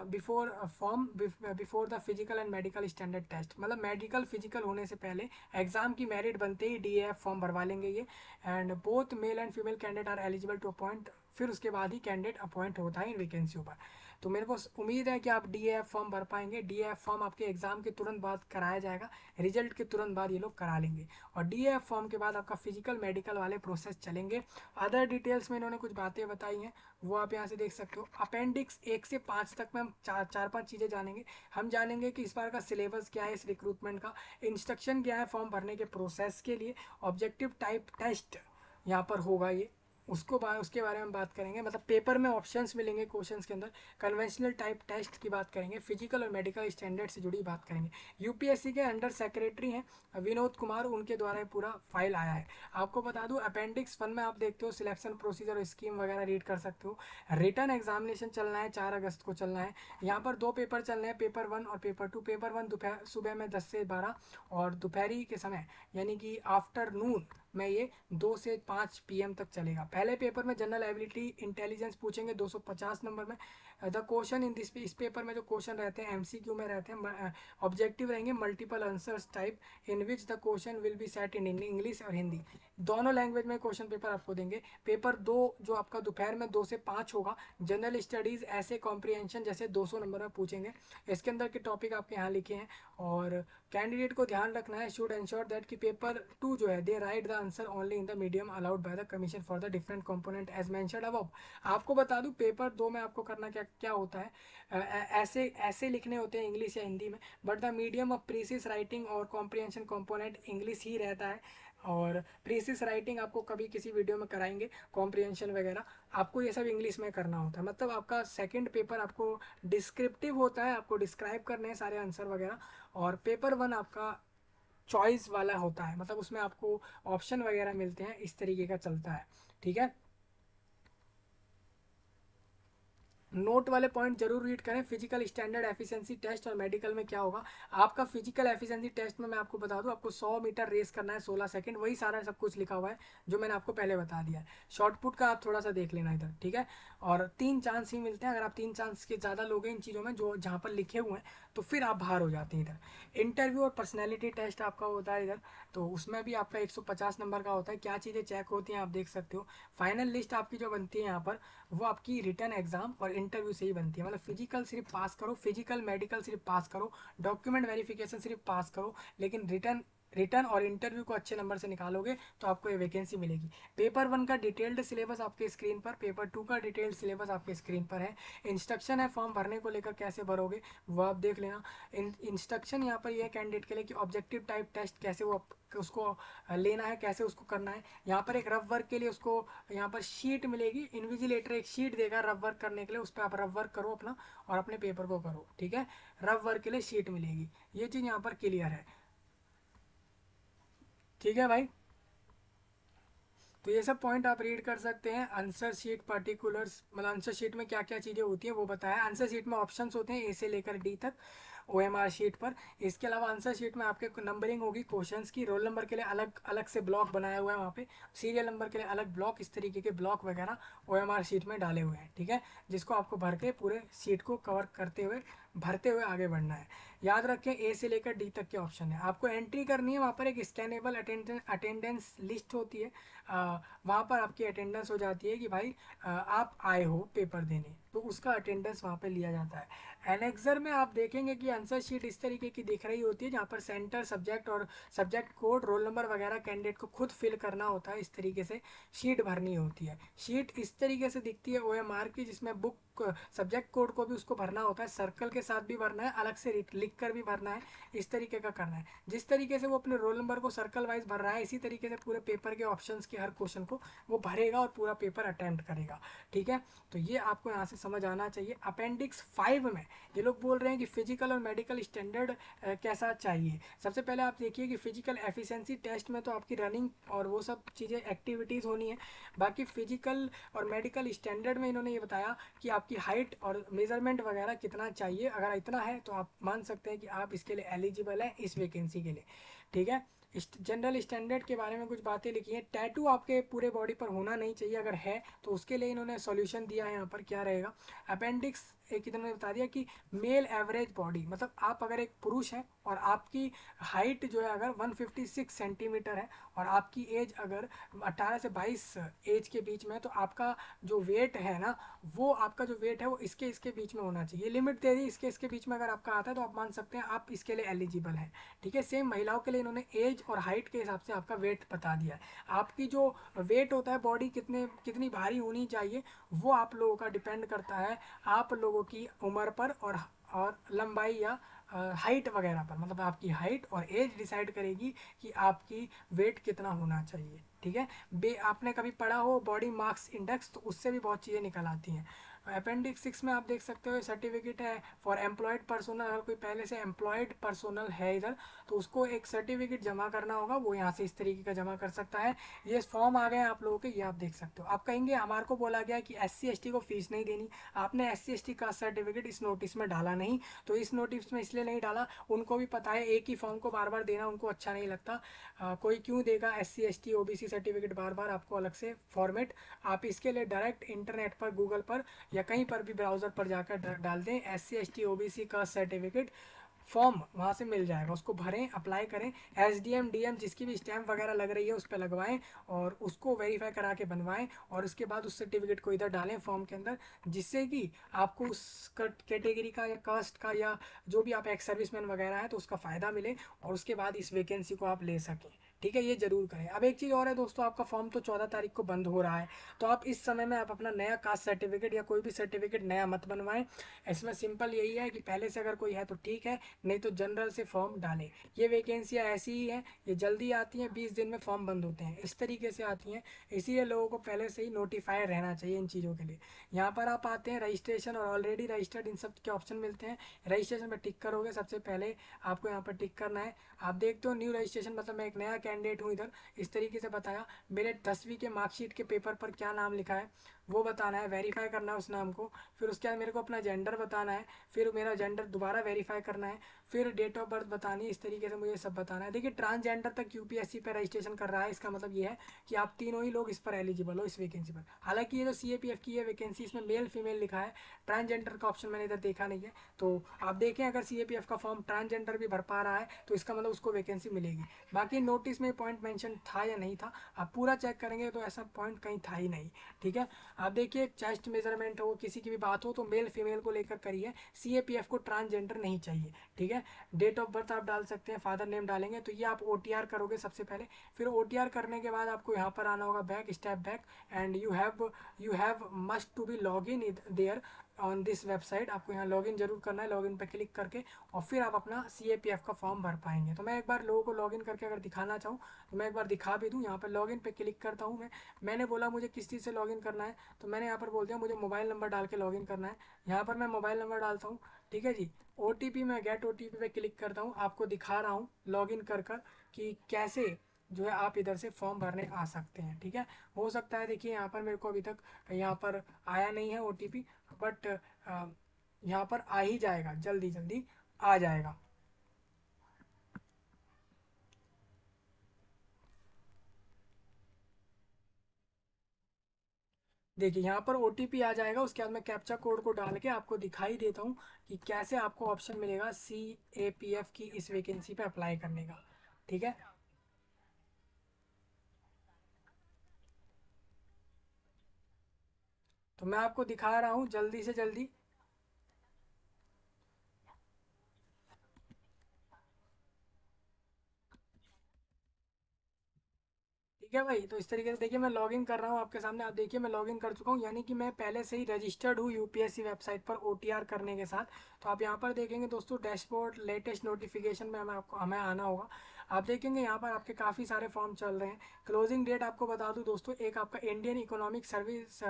before the physical and medical standard test, मतलब मेडिकल फिजिकल होने से पहले एग्जाम की मेरिट बनते ही DAF फॉर्म भरवा लेंगे ये। And both male and female candidate are eligible to appoint, फिर उसके बाद ही कैंडिडेट अपॉइंट होता है इन वैकेंसियों पर। तो मेरे को उम्मीद है कि आप DAF फॉर्म भर पाएंगे। DAF फॉर्म आपके एग्जाम के तुरंत बाद कराया जाएगा, रिजल्ट के तुरंत बाद ये लोग करा लेंगे। और DAF फॉर्म के बाद आपका फिजिकल मेडिकल वाले प्रोसेस चलेंगे। अदर डिटेल्स में इन्होंने कुछ बातें बताई हैं, वो आप यहाँ से देख सकते हो। अपेंडिक्स 1 से 5 तक में हम चार पांच चीज़ें जानेंगे। हम जानेंगे कि इस बार का सिलेबस क्या है, इस रिक्रूटमेंट का इंस्ट्रक्शन क्या है फॉर्म भरने के प्रोसेस के लिए, ऑब्जेक्टिव टाइप टेस्ट यहाँ पर होगा ये, उसके बारे में बात करेंगे। मतलब पेपर में ऑप्शंस मिलेंगे क्वेश्चंस के अंदर। कन्वेंशनल टाइप टेस्ट की बात करेंगे, फिजिकल और मेडिकल स्टैंडर्ड से जुड़ी बात करेंगे। यूपीएससी के अंडर सेक्रेटरी हैं विनोद कुमार, उनके द्वारा ये पूरा फाइल आया है। आपको बता दूं अपेंडिक्स 1 में आप देखते हो सिलेक्शन प्रोसीजर स्कीम वगैरह रीड कर सकते हो। रिटर्न एग्जामिनेशन चलना है, 4 अगस्त को चलना है। यहाँ पर 2 पेपर चलने हैं, पेपर 1 और पेपर 2। पेपर 1 दोपहर सुबह में 10 से 12 और दोपहरी के समय यानी कि आफ्टरनून में ये 2 से 5 PM तक चलेगा। पहले पेपर में जनरल एबिलिटी इंटेलिजेंस पूछेंगे 250 नंबर में। द क्वेश्चन इन दिस, इस पेपर में जो क्वेश्चन रहते हैं MCQ में रहते हैं। ऑब्जेक्टिव रहेंगे multiple answers type in which the question will be set in English और हिंदी, दोनों लैंग्वेज में क्वेश्चन पेपर आपको देंगे। पेपर 2 जो आपका दोपहर में 2 से 5 होगा, जनरल स्टडीज ऐसे कॉम्प्रिहेंशन जैसे 200 नंबर में पूछेंगे। इसके अंदर के टॉपिक आपके यहाँ लिखे हैं और कैंडिडेट को ध्यान रखना है, शुड एंश्योर दैट कि पेपर 2 जो है they write the answer only in the medium allowed by the commission for the different component as mentioned above. आपको बता दूं पेपर 2 में आपको करना क्या क्या होता है, ऐसे ऐसे लिखने होते हैं इंग्लिश या हिंदी में, but the medium of precis writing और कॉम्प्रिहेंशन कंपोनेंट इंग्लिश ही रहता है। और प्रीसिस राइटिंग आपको कभी किसी वीडियो में कराएंगे, कॉम्प्रिहेंशन वगैरह आपको ये सब इंग्लिश में करना होता है। मतलब आपका सेकंड पेपर आपको डिस्क्रिप्टिव होता है, आपको डिस्क्राइब करने हैं सारे आंसर वगैरह। और पेपर 1 आपका चॉइस वाला होता है, मतलब उसमें आपको ऑप्शन वगैरह मिलते हैं, इस तरीके का चलता है। ठीक है, नोट वाले पॉइंट जरूर रीड करें। फिजिकल स्टैंडर्ड एफिशिएंसी टेस्ट और मेडिकल में क्या होगा। आपका फिजिकल एफिशिएंसी टेस्ट में मैं आपको बता दूं, आपको 100 मीटर रेस करना है 16 सेकंड, वही सारा सब कुछ लिखा हुआ है जो मैंने आपको पहले बता दिया है। शॉर्ट पुट का आप थोड़ा सा देख लेना इधर, ठीक है। और 3 चांस ही मिलते हैं, अगर आप 3 चांस के ज़्यादा लोग हैं इन चीज़ों में जो जहाँ पर लिखे हुए हैं तो फिर आप बाहर हो जाते हैं इधर। इंटरव्यू और पर्सनैलिटी टेस्ट आपका होता है इधर, तो उसमें भी आपका 150 नंबर का होता है। क्या चीज़ें चेक होती हैं आप देख सकते हो। फाइनल लिस्ट आपकी जो बनती है यहाँ पर वो आपकी रिटर्न एग्जाम और इंटरव्यू से ही बनती है। मतलब फिजिकल सिर्फ पास करो, फिजिकल मेडिकल सिर्फ पास करो, डॉक्यूमेंट वेरिफिकेशन सिर्फ पास करो, लेकिन रिटर्न रिटर्न और इंटरव्यू को अच्छे नंबर से निकालोगे तो आपको ये वैकेंसी मिलेगी। पेपर 1 का डिटेल्ड सिलेबस आपके स्क्रीन पर, पेपर 2 का डिटेल्ड सिलेबस आपके स्क्रीन पर है। इंस्ट्रक्शन है फॉर्म भरने को लेकर, कैसे भरोगे वो आप देख लेना। इंस्ट्रक्शन यहाँ पर यह कैंडिडेट के लिए कि ऑब्जेक्टिव टाइप टेस्ट कैसे वो उसको लेना है, कैसे उसको करना है। यहाँ पर एक रफ वर्क के लिए उसको यहाँ पर शीट मिलेगी, इन्विजिलेटर एक शीट देगा रफ वर्क करने के लिए, उस पर आप रफ वर्क करो अपना और अपने पेपर को करो। ठीक है, रफ वर्क के लिए शीट मिलेगी, ये चीज़ यहाँ पर क्लियर है। ठीक है भाई, तो ये सब पॉइंट आप रीड कर सकते हैं। आंसर शीट पर्टिकुलर्स, मतलब आंसर शीट में क्या क्या चीज़ें होती हैं वो बताया। आंसर शीट में ऑप्शंस होते हैं ए से लेकर डी तक OMR शीट पर। इसके अलावा आंसर शीट में आपके नंबरिंग होगी क्वेश्चंस की, रोल नंबर के लिए अलग अलग से ब्लॉक बनाया हुआ है वहाँ पे, सीरियल नंबर के लिए अलग ब्लॉक, इस तरीके के ब्लॉक वगैरह OMR शीट में डाले हुए हैं। ठीक है, जिसको आपको भर के पूरे शीट को कवर करते हुए भरते हुए आगे बढ़ना है। याद रखें ए से लेकर डी तक के ऑप्शन है, आपको एंट्री करनी है। वहाँ पर एक स्कैनेबल अटेंडेंस लिस्ट होती है, वहाँ पर आपकी अटेंडेंस हो जाती है कि भाई आप आए हो पेपर देने, तो उसका अटेंडेंस वहाँ पे लिया जाता है। एनेक्सर में आप देखेंगे कि आंसर शीट इस तरीके की दिख रही होती है, जहाँ पर सेंटर, सब्जेक्ट और सब्जेक्ट कोड, रोल नंबर वगैरह कैंडिडेट को खुद फिल करना होता है। इस तरीके से शीट भरनी होती है। शीट इस तरीके से दिखती है OMR की, जिसमें बुक सब्जेक्ट कोड को भी उसको भरना होता है, सर्कल के साथ भी भरना है, अलग से लिख कर भी भरना है, इस तरीके का करना है। जिस तरीके से वो अपने रोल नंबर को सर्कल वाइज भर रहा है, इसी तरीके से पूरे पेपर के ऑप्शंस के हर क्वेश्चन को वो भरेगा और पूरा पेपर अटेम्प्ट करेगा। ठीक है, तो ये आपको यहाँ से समझ आना चाहिए। अपेंडिक्स 5 में ये लोग बोल रहे हैं कि फिजिकल और मेडिकल स्टैंडर्ड कैसा चाहिए। सबसे पहले आप देखिए कि फिजिकल एफिशिएंसी टेस्ट में तो आपकी रनिंग और वो सब चीज़ें एक्टिविटीज़ होनी है। बाकी फिजिकल और मेडिकल स्टैंडर्ड में इन्होंने ये बताया कि आपकी हाइट और मेजरमेंट वगैरह कितना चाहिए, अगर इतना है तो आप मान सकते हैं कि आप इसके लिए एलिजिबल हैं इस वैकेंसी के लिए। ठीक है, जनरल स्टैंडर्ड के बारे में कुछ बातें लिखी हैं। टैटू आपके पूरे बॉडी पर होना नहीं चाहिए, अगर है तो उसके लिए इन्होंने सॉल्यूशन दिया है यहाँ पर, क्या रहेगा। अपेंडिक्स एक इन्होंने बता दिया कि मेल एवरेज बॉडी, मतलब आप अगर एक पुरुष हैं और आपकी हाइट जो है अगर 156 सेंटीमीटर है और आपकी एज अगर 18 से 22 एज के बीच में है, तो आपका जो वेट है ना, वो आपका जो वेट है वो इसके बीच में होना चाहिए। लिमिट दे दी, इसके बीच में अगर आपका आता है तो आप मान सकते हैं आप इसके लिए एलिजिबल हैं। ठीक है, सेम महिलाओं के लिए इन्होंने एज और हाइट के हिसाब से आपका वेट बता दिया है। आपकी जो वेट होता है, बॉडी कितनी भारी होनी चाहिए, वो आप लोगों का डिपेंड करता है आप लोगों की उम्र पर और लंबाई या हाइट वगैरह पर, मतलब आपकी हाइट और एज डिसाइड करेगी कि आपकी वेट कितना होना चाहिए। ठीक है, बे आपने कभी पढ़ा हो बॉडी मास इंडेक्स, तो उससे भी बहुत चीज़ें निकल आती हैं। अपेंडिक्स 6 में आप देख सकते हो सर्टिफिकेट है फॉर एम्प्लॉयड पर्सोनल। अगर कोई पहले से एम्प्लॉयड पर्सोनल है इधर, तो उसको एक सर्टिफिकेट जमा करना होगा, वो यहाँ से इस तरीके का जमा कर सकता है। ये फॉर्म आ गए आप लोगों के, ये आप देख सकते हो। आप कहेंगे हमारे को बोला गया कि SC ST को फीस नहीं देनी। आपने SC ST का सर्टिफिकेट इस नोटिस में डाला नहीं, तो इस नोटिस में इसलिए नहीं डाला, उनको भी पता है एक ही फॉर्म को बार बार देना उनको अच्छा नहीं लगता। कोई क्यों देगा SC ST OBC सर्टिफिकेट बार बार आपको अलग से फॉर्मेट। आप इसके लिए डायरेक्ट इंटरनेट पर, गूगल पर या कहीं पर भी ब्राउज़र पर जाकर डाल दें SC ST OBC का सर्टिफिकेट, फॉर्म वहाँ से मिल जाएगा, उसको भरें, अप्लाई करें। SDM DM जिसकी भी स्टैम्प वगैरह लग रही है उस पर लगवाएं और उसको वेरीफाई करा के बनवाएं, और उसके बाद उस सर्टिफिकेट को इधर डालें फॉर्म के अंदर, जिससे कि आपको उस कैटेगरी का या कास्ट का या जो भी आप एक्स सर्विसमैन वगैरह है तो उसका फ़ायदा मिले, और उसके बाद इस वैकेंसी को आप ले सकें। ठीक है, ये जरूर करें। अब एक चीज़ और है दोस्तों, आपका फॉर्म तो 14 तारीख को बंद हो रहा है, तो आप इस समय में आप अपना नया कास्ट सर्टिफिकेट या कोई भी सर्टिफिकेट नया मत बनवाएं। इसमें सिंपल यही है कि पहले से अगर कोई है तो ठीक है, नहीं तो जनरल से फॉर्म डालें। ये वैकेंसियाँ ऐसी ही हैं, ये जल्दी आती हैं, 20 दिन में फॉर्म बंद होते हैं, इस तरीके से आती हैं। इसीलिए लोगों को पहले से ही नोटिफाई रहना चाहिए इन चीज़ों के लिए। यहाँ पर आप आते हैं रजिस्ट्रेशन और ऑलरेडी रजिस्टर्ड, इन सब के ऑप्शन मिलते हैं। रजिस्ट्रेशन पर टिक करोगे, सबसे पहले आपको यहाँ पर टिक करना है। आप देखते हो न्यू रजिस्ट्रेशन, मतलब मैं एक नया कैंडिडेट हूँ इधर, इस तरीके से बताया। मेरे 10वीं के मार्कशीट के पेपर पर क्या नाम लिखा है वो बताना है, वेरीफाई करना है उस नाम को। फिर उसके बाद मेरे को अपना जेंडर बताना है, फिर मेरा जेंडर दोबारा वेरीफाई करना है, फिर डेट ऑफ बर्थ बतानी है। इस तरीके से मुझे सब बताना है। देखिए ट्रांसजेंडर तक UPSC पर रजिस्ट्रेशन कर रहा है, इसका मतलब ये है कि आप तीनों ही लोग इस पर एलिजिबल हो, इस वैकेंसी पर। हालांकि ये जो CAPF की है वैकेंसी, इसमें मेल फीमेल लिखा है, ट्रांसजेंडर का ऑप्शन मैंने इधर देखा नहीं है। तो आप देखें अगर CAPF का फॉर्म ट्रांसजेंडर भी भर पा रहा है तो इसका मतलब उसको वैकेंसी मिलेगी। बाकी नोटिस में पॉइंट मेंशन था या नहीं था, आप पूरा चेक करेंगे तो ऐसा पॉइंट कहीं था ही नहीं। ठीक है, आप देखिए चेस्ट मेजरमेंट हो, किसी की भी बात हो तो मेल फीमेल को लेकर करिए, CAPF को ट्रांसजेंडर नहीं चाहिए। ठीक है, डेट ऑफ बर्थ आप डाल सकते हैं, फादर नेम डालेंगे, तो ये आप OTR करोगे सबसे पहले। फिर OTR करने के बाद आपको यहाँ पर आना होगा back, step back, and you have must to be log in there on this website. आपको यहाँ लॉगिन जरूर करना है, लॉगिन पर क्लिक करके, और फिर आप अपना CAPF का फॉर्म भर पाएंगे। तो मैं एक बार लोगों को लॉगिन करके अगर दिखाना चाहूँ तो मैं एक बार दिखा भी दूँ। यहाँ पर लॉगिन पे क्लिक करता हूँ। मैंने बोला मुझे किस चीज़ से लॉगिन करना है, तो मैंने यहाँ पर बोल दिया मुझे मोबाइल नंबर डाल के लॉगिन करना है। यहाँ पर मैं मोबाइल नंबर डालता हूँ। ठीक है जी, OTP मैं गेट OTP पे क्लिक करता हूँ, आपको दिखा रहा हूँ लॉगिन कर कर कि कैसे जो है आप इधर से फॉर्म भरने आ सकते हैं। ठीक है, हो सकता है देखिए यहाँ पर मेरे को अभी तक यहाँ पर आया नहीं है OTP, बट यहाँ पर आ ही जाएगा, जल्दी जल्दी आ जाएगा। देखिए यहाँ पर OTP आ जाएगा, उसके बाद मैं कैप्चा कोड को डाल के आपको दिखाई देता हूँ कि कैसे आपको ऑप्शन मिलेगा CAPF की इस वैकेंसी पे अप्लाई करने का। ठीक है, तो मैं आपको दिखा रहा हूँ जल्दी से जल्दी। ठीक है भाई, तो इस तरीके से देखिए मैं लॉगिन कर रहा हूँ आपके सामने। आप देखिए मैं लॉगिन कर चुका हूँ, यानी कि मैं पहले से ही रजिस्टर्ड हूँ UPSC वेबसाइट पर OTR करने के साथ। तो आप यहाँ पर देखेंगे दोस्तों डैशबोर्ड लेटेस्ट नोटिफिकेशन में हमें आना होगा। आप देखेंगे यहाँ पर आपके काफ़ी सारे फॉर्म चल रहे हैं। क्लोजिंग डेट आपको बता दूँ दोस्तों, एक आपका इंडियन इकोनॉमिक सर्विस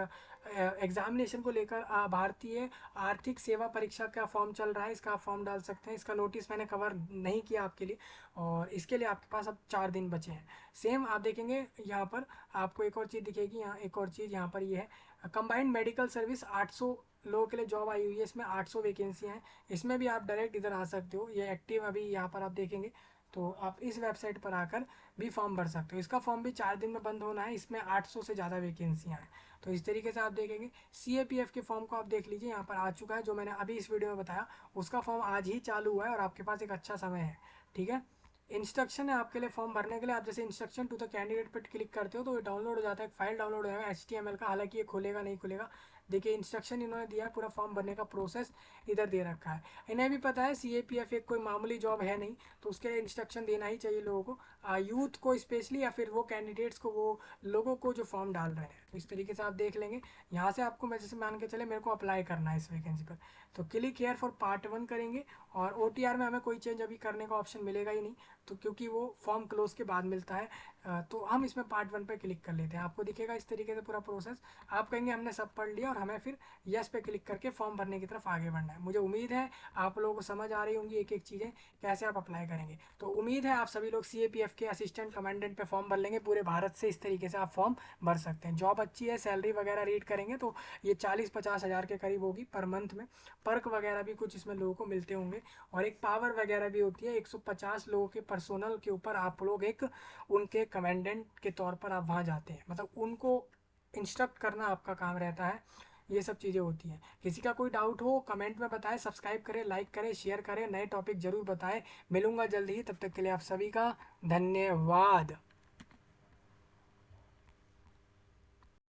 एग्जामिनेशन को लेकर भारतीय आर्थिक सेवा परीक्षा का फॉर्म चल रहा है, इसका आप फॉर्म डाल सकते हैं। इसका नोटिस मैंने कवर नहीं किया आपके लिए, और इसके लिए आपके पास अब 4 दिन बचे हैं। सेम आप देखेंगे यहाँ पर आपको एक और चीज़ दिखेगी, यहाँ एक और चीज़ यहाँ पर ये है कंबाइंड मेडिकल सर्विस 800 लोगों के लिए जॉब आई हुई है, इसमें 800 वैकेंसी हैं। इसमें भी आप डायरेक्ट इधर आ सकते हो, ये एक्टिव अभी यहाँ पर आप देखेंगे, तो आप इस वेबसाइट पर आकर भी फॉर्म भर सकते हो। इसका फॉर्म भी 4 दिन में बंद होना है, इसमें 800 से ज़्यादा वैकेंसियाँ हैं। तो इस तरीके से आप देखेंगे CAPF के फॉर्म को आप देख लीजिए, यहाँ पर आ चुका है जो मैंने अभी इस वीडियो में बताया, उसका फॉर्म आज ही चालू हुआ है और आपके पास एक अच्छा समय है। ठीक है, इंस्ट्रक्शन है आपके लिए फॉर्म भरने के लिए। आप जैसे इंस्ट्रक्शन टू द कैंडिडेट पर क्लिक करते हो तो ये डाउनलोड हो जाता है, एक फाइल डाउनलोड हो जाएगा HTML का, हालांकि ये खुलेगा नहीं खुलेगा। देखिए इंस्ट्रक्शन इन्होंने दिया है, पूरा फॉर्म भरने का प्रोसेस इधर दे रखा है। इन्हें भी पता है CAPF एक कोई मामूली जॉब है नहीं, तो उसके लिए इंस्ट्रक्शन देना ही चाहिए लोगों को, यूथ को स्पेशली, या फिर वो कैंडिडेट्स को, वो लोगों को जो फॉर्म डाल रहे हैं। इस तरीके से आप देख लेंगे। यहाँ से आपको मैं जैसे मान के चले मेरे को अप्लाई करना है इस वैकेंसी पर, तो क्लिक हेयर फॉर पार्ट 1 करेंगे। और OTR में हमें कोई चेंज अभी करने का ऑप्शन मिलेगा ही नहीं, तो क्योंकि वो फॉर्म क्लोज के बाद मिलता है। तो हम इसमें पार्ट 1 पे क्लिक कर लेते हैं। आपको दिखेगा इस तरीके से पूरा प्रोसेस। आप कहेंगे हमने सब पढ़ लिया और हमें फिर यस पे क्लिक करके फॉर्म भरने की तरफ आगे बढ़ना है। मुझे उम्मीद है आप लोगों को समझ आ रही होंगी एक एक चीज़ें कैसे आप अप्लाई करेंगे। तो उम्मीद है आप सभी लोग CAPF के असिस्टेंट कमांडेंट पे फॉर्म भर लेंगे। पूरे भारत से इस तरीके से आप फॉर्म भर सकते हैं। जॉब अच्छी है, सैलरी वगैरह रीड करेंगे तो ये 40-50 हज़ार के करीब होगी पर मंथ में। पर्क वगैरह भी कुछ इसमें लोगों को मिलते होंगे और एक पावर वगैरह भी होती है। 150 लोगों के पर्सोनल के ऊपर आप लोग एक उनके कमांडेंट के तौर पर आप वहाँ जाते हैं, मतलब उनको इंस्ट्रक्ट करना आपका काम रहता है। ये सब चीज़ें होती हैं। किसी का कोई डाउट हो कमेंट में बताएं, सब्सक्राइब करें, लाइक करें, शेयर करें, नए टॉपिक ज़रूर बताएं। मिलूंगा जल्द ही, तब तक के लिए आप सभी का धन्यवाद।